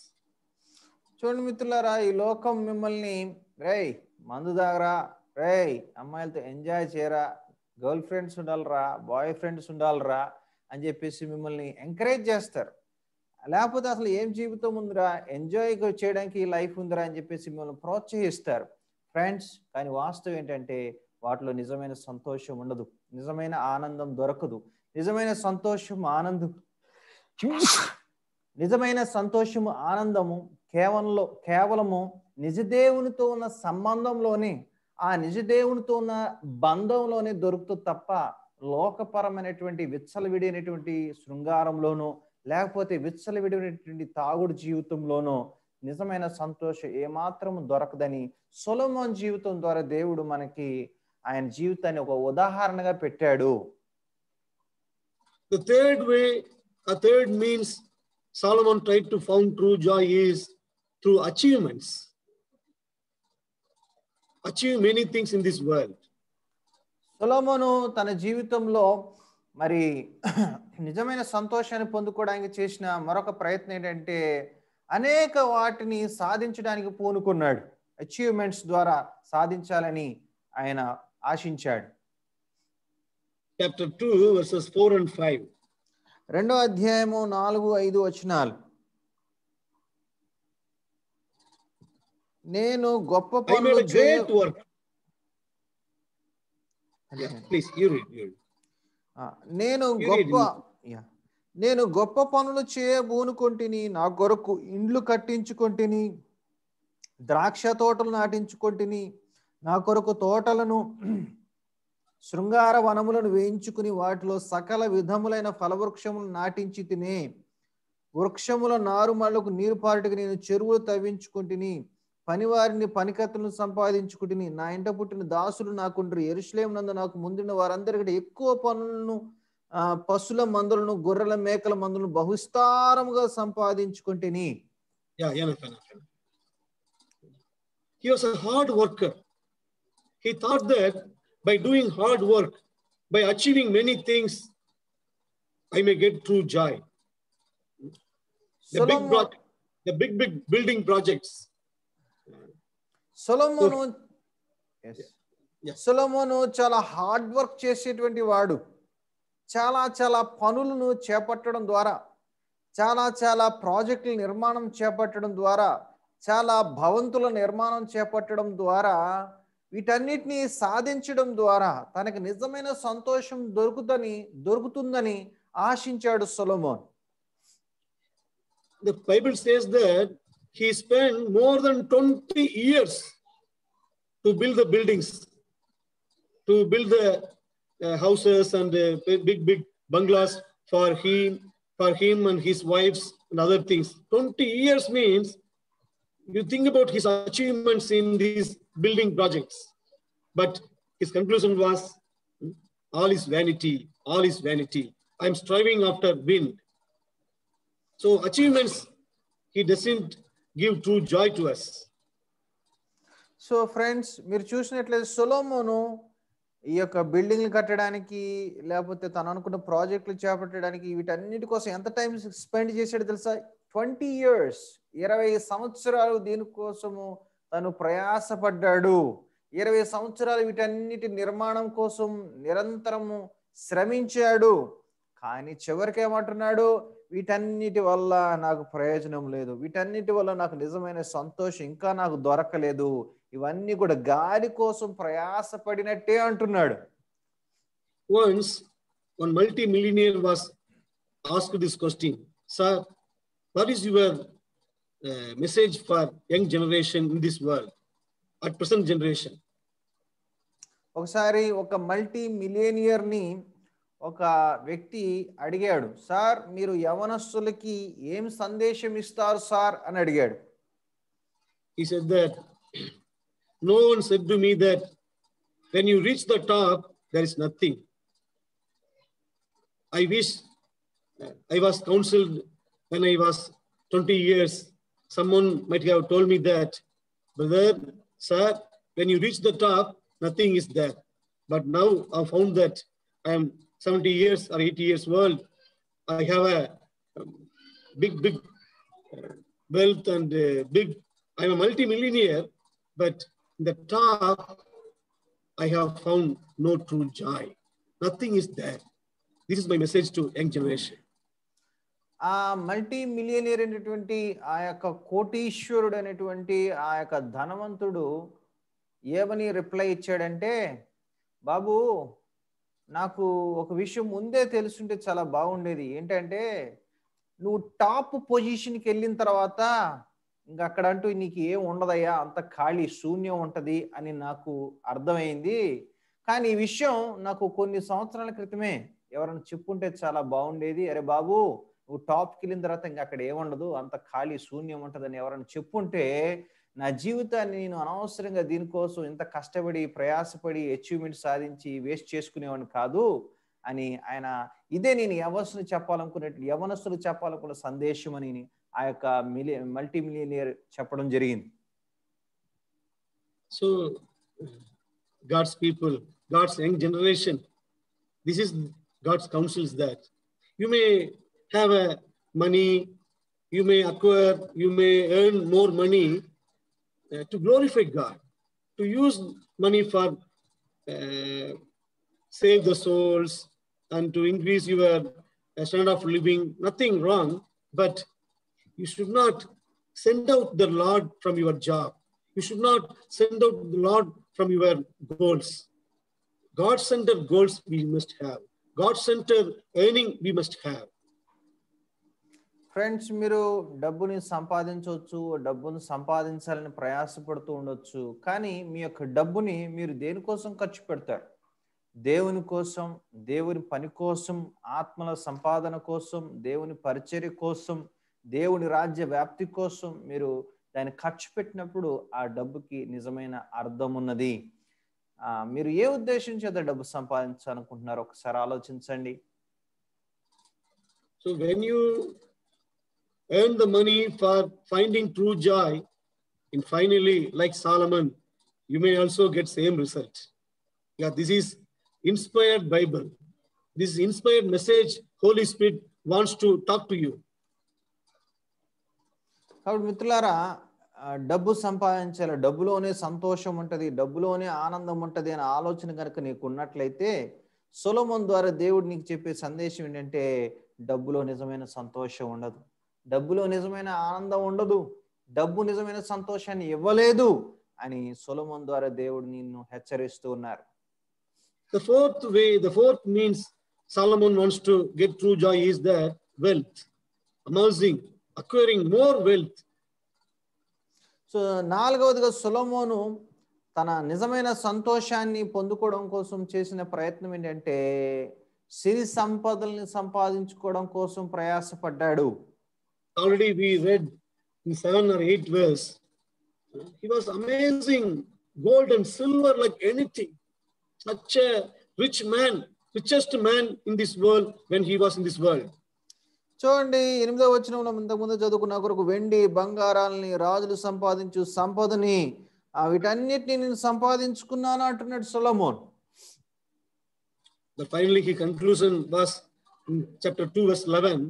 S4: చూడండి మిత్రులారా, ఈ లోకం మిమ్మల్ని రేయ్ మందు దాగరా, రేయ్ అమ్మాయిలతో ఎంజాయ్ చేయరా, గర్ల్ ఫ్రెండ్స్ ఉండాలరా, బాయ్ ఫ్రెండ్స్ ఉండాలరా అని చెప్పేసి మిమ్మల్ని ఎంకరేజ్ చేస్తారు. లేకపోతే అసలు ఏం జీవితం ఉందిరా, ఎంజాయ్ చేయడానికి లైఫ్ ఉందిరా అని చెప్పేసి మిమ్మల్ని ప్రోత్సహిస్తారు ఫ్రెండ్స్. కానీ వాస్తవం ఏంటంటే వాటిలో నిజమైన సంతోషం ఉండదు, నిజమైన ఆనందం దొరకదు. నిజమైన సంతోషము ఆనందము కేవలము నిజదేవునితో ఉన్న సంబంధంలోనే, ఆ నిజదేవునితో ఉన్న బంధంలోనే దొరుకుతుంది తప్ప లోకపరమైనటువంటి విచ్చలవిడైనటువంటి శృంగారంలోనో లేకపోతే విచ్చలవిడైనటువంటి తాగుడు జీవితంలోనో నిజమైన సంతోషం ఏమాత్రం దొరకదని సొలొమోన్ జీవితం ద్వారా దేవుడు మనకి ఆయన జీవితాన్ని ఒక ఉదాహరణగా పెట్టాడు.
S3: The third means Solomon tried to find true joy is through achievements. Achieve many things in this world.
S4: సొలొమోను తన జీవితంలో మరి నిజమైన సంతోషాన్ని పొందుకోవడానికి చేసిన మరొక ప్రయత్నం ఏంటంటే అనేక వాటిని సాధించడానికి పూనుకున్నాడు. అచీవ్మెంట్స్ ద్వారా సాధించాలని ఆయన ఆశించాడు.
S3: Chapter 2 verses 4 and 5.
S4: రెండో అధ్యాయము 4-5 వచనాలు. నేను గొప్ప పనులు నేను గొప్ప పనులు చేయబూనుకొంటిని, నా కొరకు ఇండ్లు కట్టించుకొంటిని, ద్రాక్ష తోటలు నాటించుకొంటిని, నా కొరకు తోటలను శృంగార వనములను వేయించుకుని వాటిలో సకల విధములైన ఫలవృక్షములను నాటించి తినే, వృక్షముల నారుమళ్లకు నీరు పారుటకు నేను చెరువులు తవ్వించుకుంటుని, పనివారిని పనికత్తులను సంపాదించుకుంటుని, నా ఇంట పుట్టిన దాసులు నాకుండ్రు, యెరూషలేము నందు నాకు ముందున్న వారందరికంటే ఎక్కువ పనులను పశుల మందులను గొర్రెల మేకల మందులను బహుస్తారముగా సంపాదించుకుంటుని.
S3: He was a hard worker. He thought that by doing hard work, by achieving many things, I may get true joy. The big building projects.
S4: సొలొమోను చాలా హార్డ్ వర్క్ చేసేటువంటి వాడు. చాలా పనులను చేపట్టడం ద్వారా, చాలా ప్రాజెక్టుల నిర్మాణం చేపట్టడం ద్వారా, చాలా భవంతుల నిర్మాణం చేపట్టడం ద్వారా, వీటన్నిటిని సాధించడం ద్వారా తనకు నిజమైన సంతోషం దొరుకుతుందని ఆశించాడు Solomon.
S3: The Bible says that he spent more than 20 years to build the buildings, to build the houses and big bungalows for him and his wives and other things. 20 years means, you think about his achievements in these building projects. But his conclusion was, all is vanity, all is vanity. I'm striving after wind. So achievements, he doesn't give true joy to us.
S4: So friends, మీరు చూసినట్లయితే సొలొమోను ఈ యొక్క బిల్డింగ్లు కట్టడానికి, లేకపోతే తను అనుకున్న ప్రాజెక్టులు చేపట్టడానికి, వీటన్నిటి కోసం ఎంత టైం స్పెండ్ చేశాడు తెలుసా? 20 years, 20 సంవత్సరాలు దీనికోసము తను ప్రయాసపడ్డాడు. 20 సంవత్సరాలు వీటన్నిటి నిర్మాణం కోసం నిరంతరము శ్రమించాడు. కానీ చివరికి ఏమంటున్నాడు? వీటన్నిటి వల్ల నాకు ప్రయోజనం లేదు, వీటన్నిటి వల్ల నాకు నిజమైన సంతోషం ఇంకా నాకు దొరకలేదు, ఇవన్నీ కూడా గాలి కోసం ప్రయాసపడినట్టే అంటున్నాడు.
S3: Once one multi-millionaire was asked this question, sir, what is your message for young generation in this world, at present generation?
S4: ఒకసారి ఒక మల్టీ మిలియనియర్ని ఒక వ్యక్తి అడిగాడు, సార్ మీరు యవనస్తులకి ఏం సందేశం ఇస్తారు సార్ అని అడిగాడు.
S3: He said that no one said to me that when you reach the top, there is nothing. I wish I was counseled when I was 20 years. Someone might have told me that, brother, sir, when you reach the top, nothing is there. But now I found that I am 70 years or 80 years old. I have a big wealth and I'm a multi-millionaire, but in the top, I have found no true joy. Nothing is there. This is my message to young generation.
S4: ఆ మల్టీ మిలియనియర్ అనేటువంటి ఆ యొక్క కోటీశ్వరుడు అనేటువంటి ఆ యొక్క ధనవంతుడు ఏమని రిప్లై ఇచ్చాడంటే, బాబు నాకు ఒక విషయం ముందే తెలుసుంటే చాలా బాగుండేది. ఏంటంటే నువ్వు టాప్ పొజిషన్కి వెళ్ళిన తర్వాత ఇంకా అక్కడ అంటూ నీకు ఏం ఉండదయ్యా, అంత ఖాళీ శూన్యం ఉంటది అని నాకు అర్థమైంది. కానీ ఈ విషయం నాకు కొన్ని సంవత్సరాల క్రితమే ఎవరైనా చెప్పుంటే చాలా బాగుండేది. అరే బాబు, నువ్వు టాప్కి వెళ్ళిన తర్వాత ఇంకా అక్కడ ఏముండదు, అంత ఖాళీ శూన్యం ఉంటదని ఎవరైనా చెప్పుంటే నా జీవితాన్ని నేను అనవసరంగా దీనికోసం ఇంత కష్టపడి ప్రయాసపడి అచీవ్మెంట్ సాధించి వేస్ట్ చేసుకునేవాడిని కాదు అని ఆయన, ఇదే నేను యవనస్తులు చెప్పాలనుకున్న సందేశం అని ఆ యొక్క మల్టీ మిలియనియర్ చెప్పడం జరిగింది.
S3: So God's people, God's young generation, this is God's counsel is that you may have money, you may acquire, you may earn more money to glorify God, to use money for save the souls and to increase your standard of living. Nothing wrong, but you should not send out the Lord from your job. You should not send out the Lord from your goals. God-centered goals we must have. God-centered earning we must have.
S4: Friends, మీరు డబ్బుని సంపాదించవచ్చు, డబ్బును సంపాదించాలని ప్రయాసపడుతూ ఉండొచ్చు. కానీ మీ యొక్క డబ్బుని మీరు దేనికోసం ఖర్చు పెడతారు? దేవుని కోసం, దేవుని పని కోసం, ఆత్మల సంపాదన కోసం, దేవుని పరిచర్య కోసం, దేవుని రాజ్య వ్యాప్తి కోసం మీరు దాన్ని ఖర్చు పెట్టినప్పుడు ఆ డబ్బుకి నిజమైన అర్థం ఉన్నది. మీరు ఏ ఉద్దేశం చేత డబ్బు సంపాదించాలనుకుంటున్నారో ఒకసారి ఆలోచించండి.
S3: So when you earn the money for finding true joy, and finally, like Solomon, you may also get same result. Yeah, this is inspired Bible. This is inspired message Holy Spirit wants to talk to you.
S4: కాబట్టి మిత్రులారా, డబ్బు సంపాదించాలి, డబ్బులోనే సంతోషం ఉంటుంది, డబ్బులోనే ఆనందం ఉంటుంది అనే ఆలోచన కనుక నీకు ఉన్నట్లయితే సొలొమోను ద్వారా దేవుడు నీకు చెప్పే సందేశం ఏంటంటే డబ్బులో నిజమైన సంతోషం ఉండదు, డబ్బులో నిజమైన ఆనందం ఉండదు, డబ్బు నిజమైన సంతోషాన్ని ఇవ్వలేదు అని సొలొమోను ద్వారా దేవుడు నిన్ను హెచ్చరిస్తూ ఉన్నారు.
S3: The fourth way, the fourth means Solomon wants to get true joy is that wealth, amassing, acquiring more wealth.
S4: So నాలుగవదిగా సొలొమోను తన నిజమైన సంతోషాన్ని పొందుకోవడం కోసం చేసిన ప్రయత్నం ఏంటంటే సిరి సంపదల్ని సంపాదించుకోవడం కోసం ప్రయాసపడ్డాడు.
S3: Already we read in 7 or 8 verse, he was amazing gold and silver like anything. Such a rich man, richest man in this world when he was in this world.
S4: చూడండి, 8వ వచనంలో ఇంతకుముందు చదువుకున్న కొరకు వెండి బంగారాలని, రాజులు సంపాదించు సంపదని, వీటన్నిటిని నేను సంపాదించుకున్నాను అంటున్నాడు Solomon.
S3: But finally his conclusion was in chapter 2 verse 11,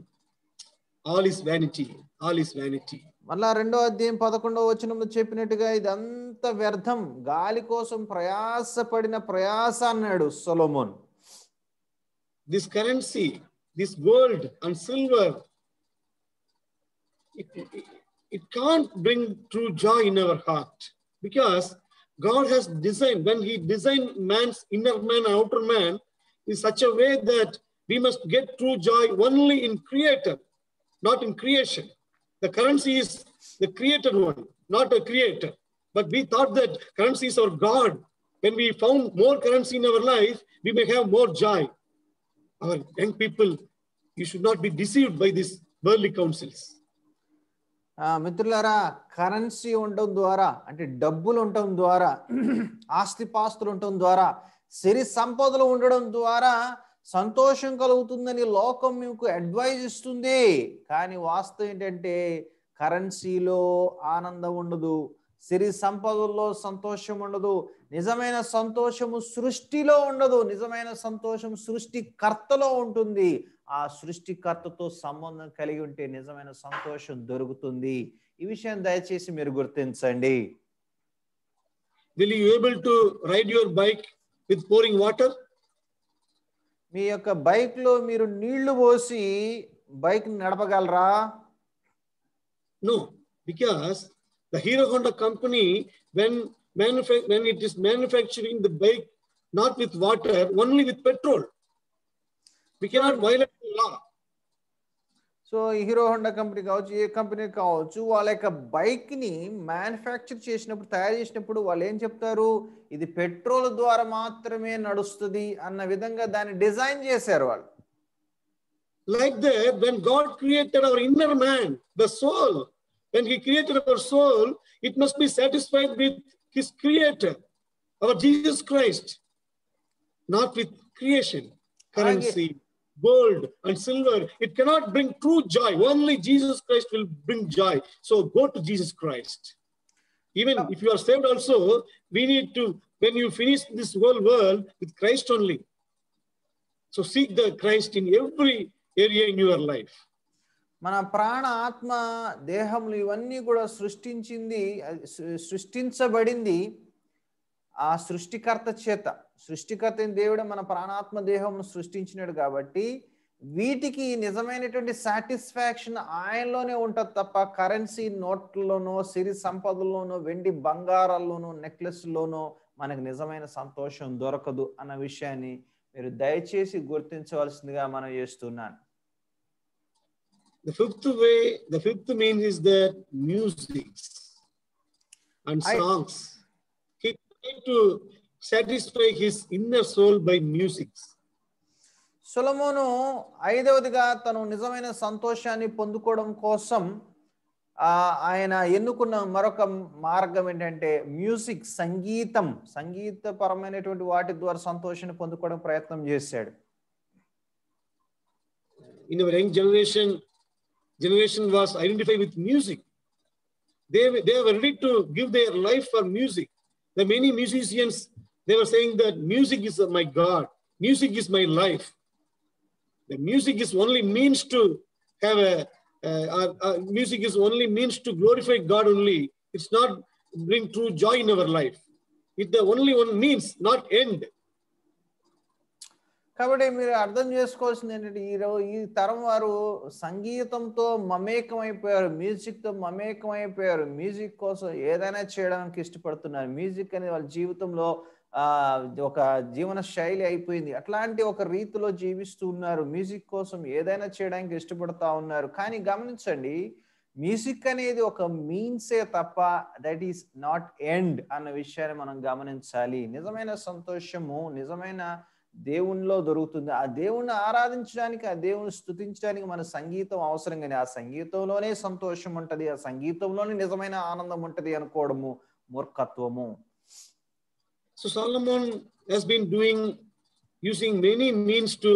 S3: all is vanity, all is vanity.
S4: మళ్ళా 2వ అధ్యాయం 11వ వచనంలో చెప్పినట్టుగా ఇదంతా వ్యర్థం, గాలి కోసం ప్రయాసపడిన ప్రయాస అన్నాడు Solomon.
S3: This currency, this gold and silver, it can't bring true joy in our heart, because God has designed, when he designed man's inner man and outer man in such a way that we must get true joy only in creator, not in creation. The currency is the created one, not a creator. But we thought that currency is our God. When we found more currency in our life, we may have more joy. Our young people, you should not be deceived by these worldly counsels.
S4: మిత్రులారా, కరెన్సీ ఉండడం ద్వారా, అంటే డబ్బులు ఉండటం ద్వారా, ఆస్తిపాస్తులు ఉండటం ద్వారా, సిరి సంపదలు ఉండడం ద్వారా సంతోషం కలుగుతుందని లోకం మీకు అడ్వైజ్ ఇస్తుంది. కానీ వాస్తవం ఏంటంటే కరెన్సీలో ఆనందం ఉండదు, సిరి సంపదల్లో సంతోషం ఉండదు, నిజమైన సంతోషము సృష్టిలో ఉండదు, నిజమైన సంతోషం సృష్టికర్తలో ఉంటుంది. ఆ సృష్టికర్తతో సంబంధం కలిగి ఉంటే నిజమైన సంతోషం దొరుకుతుంది. ఈ విషయం దయచేసి మీరు గుర్తించండి.
S3: Will you able to ride your bike with pouring water?
S4: మీ యొక్క బైక్ లో మీరు నీళ్లు పోసి bike నడపగలరా?
S3: No, because the Hero Honda company, when it is manufacturing the bike not with water, only with petrol, we cannot violate the law.
S4: So hero Honda company కావచ్చు, ఏ కంపెనీ కావచ్చు, వాళ్ళ యొక్క బైక్ ని మ్యానుఫ్యాక్చర్ చేసినప్పుడు, తయారు చేసినప్పుడు వాళ్ళు ఏం చెప్తారు, ఇది పెట్రోల్ ద్వారా మాత్రమే నడుస్తుంది అన్న విధంగా దాన్ని డిజైన్ చేశారు వాళ్ళు.
S3: Like that, when God created our inner man, the soul, when he created our soul, it must be satisfied with his creator, our Jesus Christ, not with creation, currency, gold and silver. It cannot bring true joy. Only Jesus Christ will bring joy. So go to Jesus Christ. Even if you are saved also, we need to, when you finish this whole world, with Christ only. So seek the Christ in every area in your life.
S4: మన ప్రాణ ఆత్మ దేహములు ఇవన్నీ కూడా సృష్టించబడింది ఆ సృష్టికర్త చేత. సృష్టికర్త దేవుడు మన ప్రాణాత్మ దేహమును సృష్టించినాడు కాబట్టి వీటికి నిజమైనటువంటి సాటిస్ఫాక్షన్ ఆయనలోనే ఉంటుంది తప్ప కరెన్సీ నోట్లలోనో సిరి సంపదల్లోనో వెండి బంగారాల్లోనో నెక్లెస్లోనో మనకు నిజమైన సంతోషం దొరకదు అన్న విషయాన్ని మీరు దయచేసి గుర్తించవలసిందిగా మనం చేస్తున్నాను.
S3: The fifth means is that music and songs. He tried to satisfy his inner soul by music.
S4: సొలొమోను ఐదవదిగా తను నిజమైన సంతోషాన్ని పొందుకోవడం కోసం ఆయన ఎన్నుకున్న మరొక మార్గం ఏంటంటే మ్యూజిక్, సంగీతపరమైనటువంటి వాటి ద్వారా సంతోషాన్ని పొందుకోవడం ప్రయత్నం చేశాడు.
S3: In our young generation was identified with music. They were ready to give their life for music. The many musicians, they were saying that music is my God, music is my life. The music is only means to have music is only means to glorify God only. It's not bring true joy in our life. It's the only one means, not end.
S4: కాబట్టి మీరు అర్థం చేసుకోవాల్సింది ఏంటంటే ఈ తరం వారు సంగీతంతో మమేకమైపోయారు, మ్యూజిక్తో మమేకమైపోయారు. మ్యూజిక్ కోసం ఏదైనా చేయడానికి ఇష్టపడుతున్నారు. మ్యూజిక్ అనేది వాళ్ళ జీవితంలో ఒక జీవన శైలి అయిపోయింది. అట్లాంటి ఒక రీతిలో జీవిస్తూ ఉన్నారు. మ్యూజిక్ కోసం ఏదైనా చేయడానికి ఇష్టపడతా ఉన్నారు. కానీ గమనించండి, మ్యూజిక్ అనేది ఒక మీన్సే తప్ప దట్ ఈస్ నాట్ ఎండ్ అన్న విషయాన్ని మనం గమనించాలి. నిజమైన సంతోషము నిజమైన దేవునిలో దొరుకుతుంది. ఆ దేవుణ్ణి ఆరాధించడానికి, ఆ దేవుని స్తుతించడానికి మన సంగీతం అవసరం. కానీ ఆ సంగీతంలోనే సంతోషం ఉంటది, ఆ సంగీతంలోనే నిజమైన ఆనందం ఉంటది అనుకోవడము మూర్ఖత్వము.
S3: So Solomon has been using many means to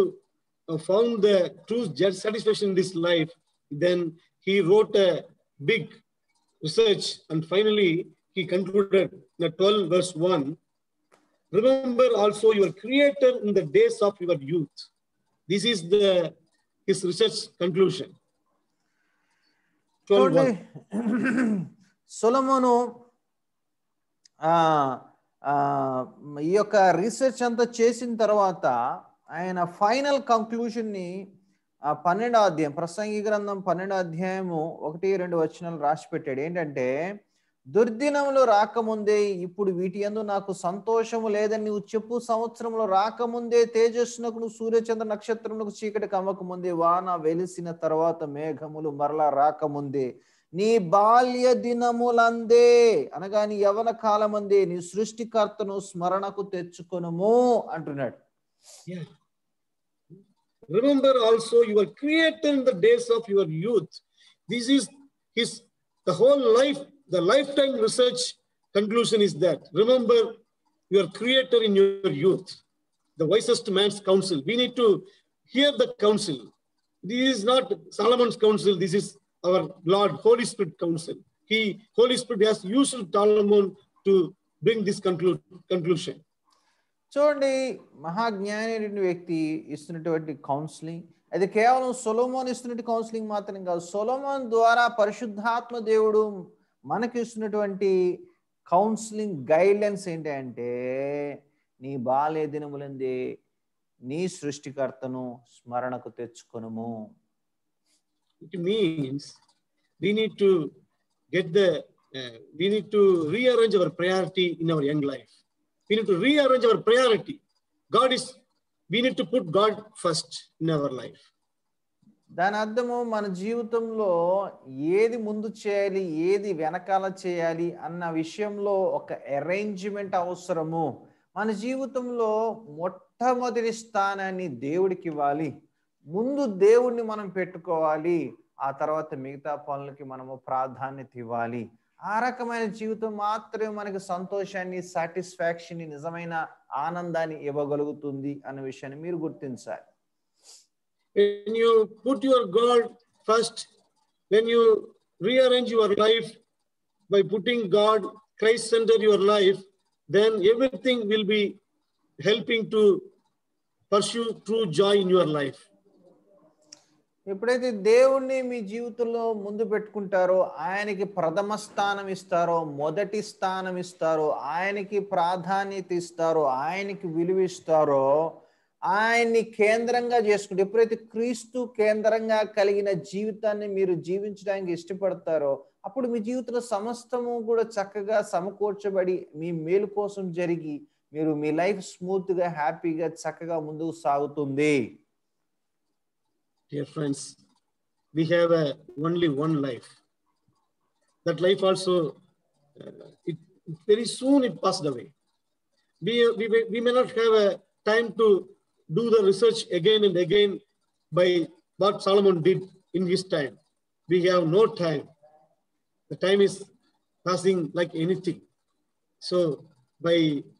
S3: found the true satisfaction in this life. Then he wrote a big research and finally he concluded in 12 verse 1. Remember also your creator in the days of your youth. This is his research conclusion. 12:1.
S4: సొలొమోను ఈ యొక్క రీసెర్చ్ అంతా చేసిన తర్వాత ఆయన ఫైనల్ కంక్లూషన్ని 12వ అధ్యాయం, ప్రసంగి గ్రంథం 12వ అధ్యాయము 1-2 వచనాలు రాసి పెట్టాడు. ఏంటంటే, దుర్దినములు రాకముందే ఇప్పుడు వీటి యందు నాకు సంతోషము లేదని నువ్వు చెప్పు. సంవత్సరంలో రాకముందే తేజస్సునకు సూర్యచంద్ర నక్షత్రములకు చీకటి కమ్మకముందే వాన వెలిసిన తర్వాత మేఘములు మరలా రాకముందే నీ బాల్య దినములందే అనగా నీ యవన కాలమందే నీ సృష్టికర్తను స్మరణకు తెచ్చుకొనుము అంటున్నాడు.
S3: Remember also your creator in the days of your youth. This is the whole life. The lifetime research conclusion is that remember your creator in your youth, the wisest man's counsel. We need to hear the counsel. This is not Solomon's counsel. This is our Lord Holy Spirit counsel. Holy Spirit has used Solomon to bring this conclusion.
S4: చూడండి, మహాజ్ఞాని వ్యక్తి ఇస్తున్నటువంటి కౌన్సిలింగ్ అది కేవలం సొలొమోన్ ఇస్తున్నటువంటి కౌన్సిలింగ్ మాత్రం కాదు. సొలొమోన్ ద్వారా పరిశుద్ధాత్మ దేవుడు మనకి ఇస్తున్నటువంటి కౌన్సిలింగ్ గైడ్లైన్స్ ఏంటంటే, నీ బాల్య దినములందే నీ సృష్టికర్తను స్మరణకు తెచ్చుకొనుము.
S3: It means we need to rearrange our priority in our young life. We need to rearrange our priority. We need to put God first in our life.
S4: దాని అర్థము మన జీవితంలో ఏది ముందు చేయాలి, ఏది వెనకాల చేయాలి అన్న విషయంలో ఒక అరేంజ్మెంట్ అవసరము. మన జీవితంలో మొట్టమొదటి స్థానాన్ని దేవుడికి ఇవ్వాలి. ముందు దేవుడిని మనం పెట్టుకోవాలి. ఆ తర్వాత మిగతా పనులకి మనము ప్రాధాన్యత ఇవ్వాలి. ఆ రకమైన జీవితం మాత్రమే మనకి సంతోషాన్ని, సాటిస్ఫాక్షన్ని, నిజమైన ఆనందాన్ని ఇవ్వగలుగుతుంది అన్న విషయాన్ని మీరు గుర్తించాలి.
S3: When you put your God first, when you rearrange your life by putting God, Christ center your life, then everything will be helping to pursue true joy in your life.
S4: ఎప్పుడైతే దేవుణ్ణి మీ జీవితంలో ముందు పెట్టుకుంటారో, ఆయనకి ప్రథమ స్థానం ఇస్తారో, మొదటి స్థానం ఇస్తారో, ఆయనకి ప్రాధాన్యత ఇస్తారో, ఆయనకి విలువ ఇస్తారో, ఆయన్ని కేంద్రంగా చేసుకుంటే, ఎప్పుడైతే క్రీస్తు కేంద్రంగా కలిగిన జీవితాన్ని మీరు జీవించడానికి ఇష్టపడతారో, అప్పుడు మీ జీవితంలో సమస్తము కూడా చక్కగా సమకూర్చబడి మీ మేలు కోసం జరిగి మీరు మీ లైఫ్ స్మూత్ గా హ్యాపీగా చక్కగా ముందుకు సాగుతుంది.
S3: Dear friends, we have only one life. That life also, very soon it passed away. We may not have a time to do the research again and again by what Solomon did in his time. We have no time. The time is passing like anything. So by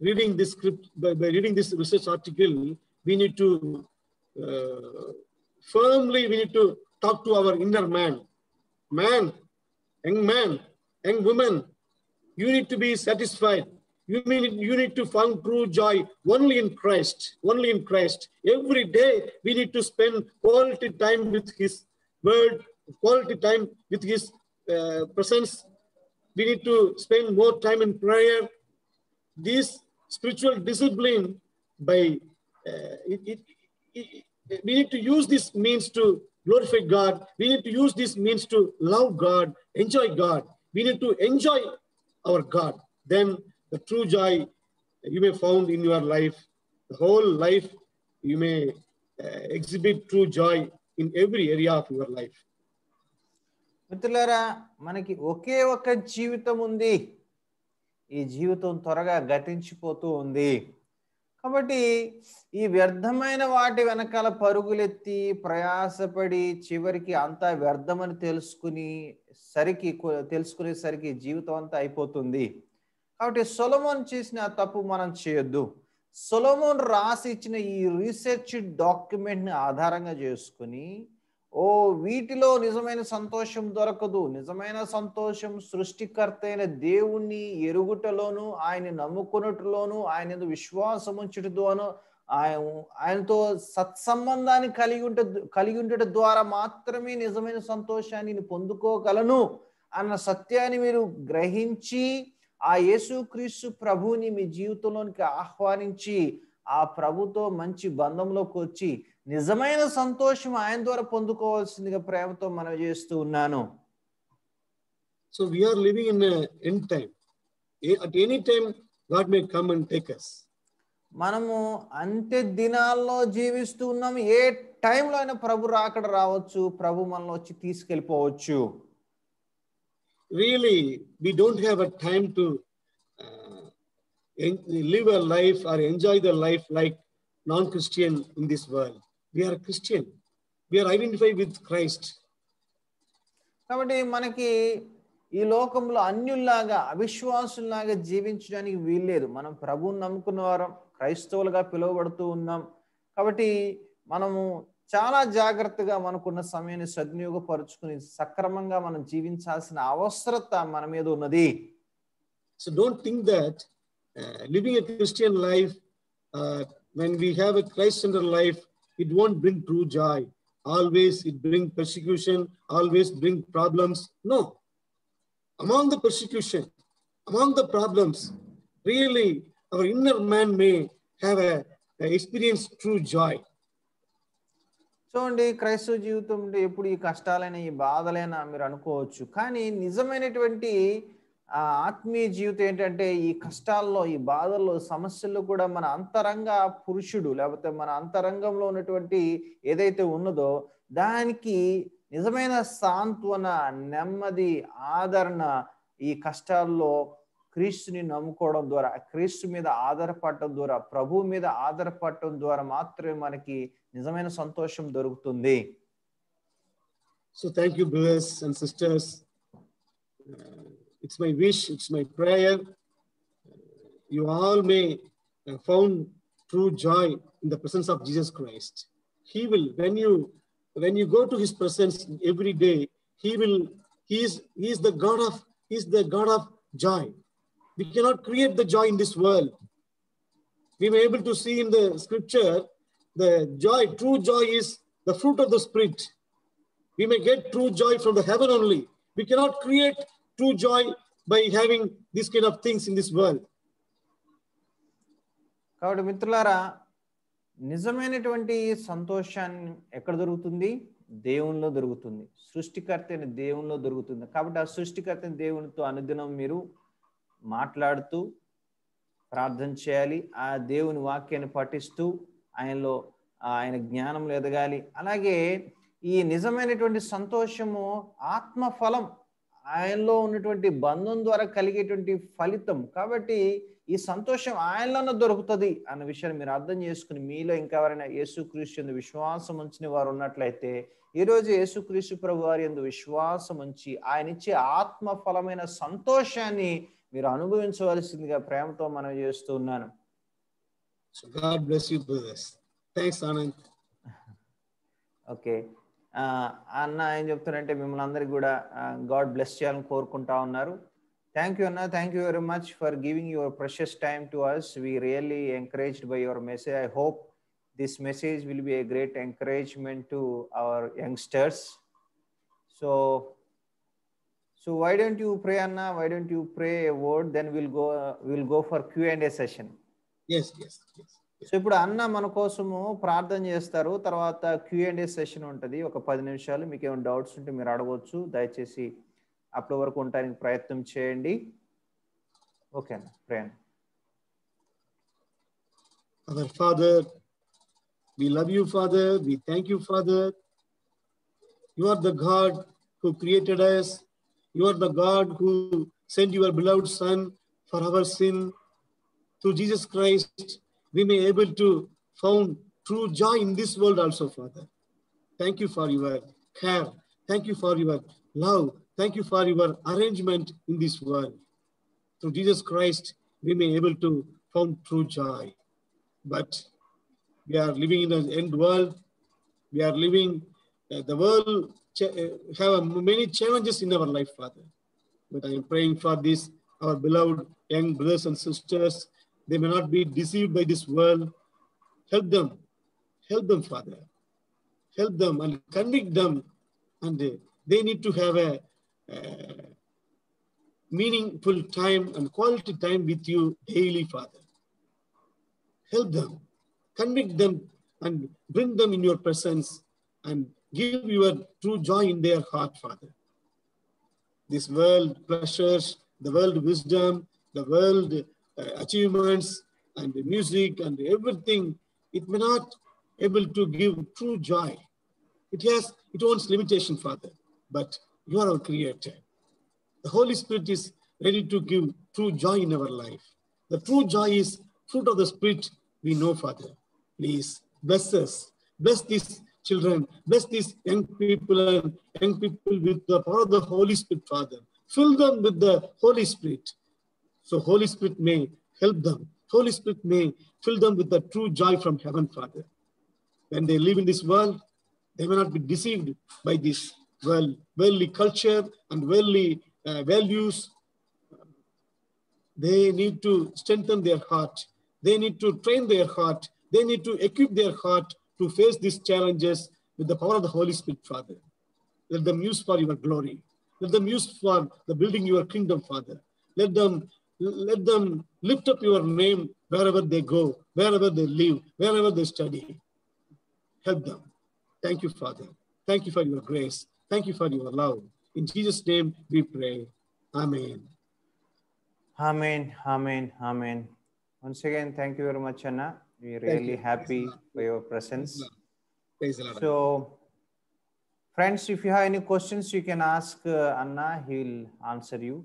S3: reading this script, by reading this research article, we need to firmly, we need to talk to our inner man. Man, young woman, you need to be satisfied. You need to find true joy only in Christ, only in Christ. Every day we need to spend quality time with His word, quality time with His presence. We need to spend more time in prayer. This spiritual discipline, we need to use this means to glorify God. We need to use this means to love God, enjoy God. We need to enjoy our God. Then the true joy you may found in your life. The whole life you may exhibit true joy in every area of your life.
S4: మిత్రులారా, మనకి ఒకే ఒక జీవితం ఉంది. ఈ జీవితం త్వరగా గతించిపోతూ ఉంది. కాబట్టి ఈ వ్యర్థమైన వాటి వెనకాల పరుగులెత్తి ప్రయాసపడి చివరికి అంతా వ్యర్థమని తెలుసుకునేసరికి జీవితం అంతా అయిపోతుంది. కాబట్టి సొలొమోన్ చేసిన తప్పు మనం చేయొద్దు. సొలొమోన్ రాసి ఇచ్చిన ఈ రీసెర్చ్ డాక్యుమెంట్ని ఆధారంగా చేసుకుని, వీటిలో నిజమైన సంతోషం దొరకదు. నిజమైన సంతోషం సృష్టికర్త అయిన దేవుణ్ణి ఎరుగుటలోను, ఆయన నమ్ముకున్నట్టులోను, ఆయన విశ్వాసం ఉంచుటలోను, ఆయనతో సత్సంబంధాన్ని కలిగి ఉండట ద్వారా మాత్రమే నిజమైన సంతోషాన్ని పొందుకోగలను అన్న సత్యాన్ని మీరు గ్రహించి ఆ యేసుక్రీస్తు ప్రభువుని మీ జీవితంలోనికి ఆహ్వానించి ఆ ప్రభుతో మంచి బంధంలోకి వచ్చి నిజమైన సంతోషం ఆయన ద్వారా పొందుకోవాల్సిందిగా ప్రేమతో మనం చేస్తూ ఉన్నాను.
S3: So we are living in an end time. At any time God may come and take us.
S4: మనము అంత్య దినాల్లో జీవిస్తూ ఉన్నాము. ఏ టైంలో అయినా ప్రభు రాకడ రావచ్చు, ప్రభు మనలో వచ్చి తీసుకెళ్ళిపోవచ్చు.
S3: Really, we don't have a time to live a life or enjoy the life like non-Christian in this world. We are Christian. We are identified with Christ.
S4: కాబట్టి మనకి ఈ లోకంలో అన్యుల్లాగా అవిశ్వాసుల్లాగా జీవించడానికి వీల్లేదు. మనం ప్రభువుని నమ్ముకున్న వారం, క్రైస్తవులుగా పిలువబడుతూ ఉన్నాం. కాబట్టి మనము చాలా జాగ్రత్తగా మనకున్న సమయాన్ని సద్వినియోగపరుచుకుని సక్రమంగా మనం జీవించాల్సిన అవసరత మన మీద ఉన్నది.
S3: So don't think that living a Christian life, when we have a Christ-centered life, it won't bring true joy. Always it brings persecution, always bring problems. No. Among the persecution, among the problems, really our inner man may have experience true joy.
S4: చూడండి, క్రైస్తవ జీవితం అంటే ఎప్పుడు ఈ కష్టాలైనా ఈ బాధలైనా మీరు అనుకోవచ్చు. కానీ నిజమైనటువంటి ఆత్మీయ జీవితం ఏంటంటే ఈ కష్టాల్లో, ఈ బాధల్లో, సమస్యల్లో కూడా మన అంతరంగ పురుషుడు లేకపోతే మన అంతరంగంలో ఉన్నటువంటి ఏదైతే ఉన్నదో దానికి నిజమైన సాంత్వన, నెమ్మది, ఆదరణ ఈ కష్టాల్లో క్రీస్తుని నమ్ముకోవడం ద్వారా, క్రీస్తు మీద ఆధారపడటం ద్వారా, ప్రభువు మీద ఆధారపడటం ద్వారా మాత్రమే మనకి నిజమైన సంతోషం దొరుకుతుంది.
S3: So thank you, brothers and sisters. It's my wish, it's my prayer. You all may found true joy in the presence of Jesus Christ. He will, when you go to His presence every day, He is the God of joy. We cannot create the joy in this world. We were able to see in the scripture the joy, true joy is the fruit of the Spirit. We may get true joy from the heaven only. We cannot create true joy by having these kind of things in this world.
S4: కాబట్టి మిత్రులారా, నిజమైనటువంటి సంతోషాన్ని ఎక్కడ దొరుకుతుంది? దేవునిలో దొరుకుతుంది. సృష్టికర్త అయిన దేవునిలో దొరుకుతుంది. కాబట్టి ఆ సృష్టికర్త అయిన దేవునితో అనుదినం మీరు మాట్లాడుతూ ప్రార్థన చేయాలి. ఆ దేవుని వాక్యాన్ని పఠిస్తూ ఆయనలో ఆయన జ్ఞానంలో ఎదగాలి. అలాగే ఈ నిజమైనటువంటి సంతోషము ఆత్మఫలం, ఆయనలో ఉన్నటువంటి బంధం ద్వారా కలిగేటువంటి ఫలితం. కాబట్టి ఈ సంతోషం ఆయనలోనే దొరుకుతుంది అన్న విషయాన్ని మీరు అర్థం చేసుకుని, మీలో ఇంకెవరైనా యేసుక్రీస్తు యందు విశ్వాసం ఉంచిన వారు ఉన్నట్లయితే ఈరోజు యేసుక్రీస్తు ప్రభు వారి యందు విశ్వాసం ఉంచి ఆయన ఇచ్చే ఆత్మఫలమైన సంతోషాన్ని మీరు అనుభవించవలసిందిగా ప్రేమతో మనం చేస్తూ ఉన్నాను.
S3: So God bless you, brothers. Thanks, Anand.
S4: Okay, అన్న ఏం చెప్తారంటే మిమ్మల్ని అందరికి కూడా గాడ్ బ్లెస్ చేయాలని కోరుకుంటా ఉన్నారు. థ్యాంక్ యూ అన్న, thank you very much for giving your precious time to us. We really encouraged by your message. I hope this message will be a great encouragement to our youngsters. So why don't you pray, Anna? Why don't you pray a word, then we'll go for Q&A session.
S3: Yes.
S4: So ఇప్పుడు అన్న మన కోసము ప్రార్థన చేస్తారు, తర్వాత Q&A సెషన్ ఉంటుంది. ఒక 10 నిమిషాలు. మీకు ఏమైనా డౌట్స్ ఉంటే మీరు అడగవచ్చు. దయచేసి అప్పటి వరకు ఉండడానికి ప్రయత్నం చేయండి. ఓకే అన్న, ప్రే అన్న.
S3: Our Father, we love you, Father. We thank you, Father. You are the God who created us. You are the God who sent your beloved Son for our sin. Through Jesus Christ, we may able to found true joy in this world also, Father. Thank you for your care. Thank you for your love. Thank you for your arrangement in this world. Through Jesus Christ, we may able to found true joy. But we are living in an end world. We are living, the world have many challenges in our life, Father. But I am praying for this, our beloved young brothers and sisters. They may not be deceived by this world. Help them, Father. Help them and convict them. And they need to have a meaningful time and quality time with you daily, Father. Help them. Convict them and bring them in your presence and give your true joy in their heart, Father. This world pleasures, the world wisdom, the world achievements and the music and everything, it may not able to give true joy. It has its own limitation, Father, but you are our creator. The Holy Spirit is ready to give true joy in our life. The true joy is fruit of the Spirit, we know, Father. Please bless us, bless these children, bless these young people and young people with the power of the Holy Spirit, Father. Fill them with the Holy Spirit. So Holy Spirit may help them. Holy Spirit may fill them with the true joy from heaven, Father. When they live in this world, they may not be deceived by this worldly culture and worldly values. They need to strengthen their heart. They need to train their heart. They need to equip their heart to face these challenges with the power of the Holy Spirit, Father. Let them use for your glory. Let them use for the building your kingdom, Father. Let them lift up your name wherever they go, wherever they live, wherever they study. Help them. Thank you, Father. Thank you for your grace. Thank you for your love. In Jesus' name we pray. Amen.
S4: Amen. Amen. Amen. Once again, thank you very much, Anna. We're really happy for your presence.
S3: Praise the Lord.
S4: So, friends, if you have any questions, you can ask Anna. He will answer you.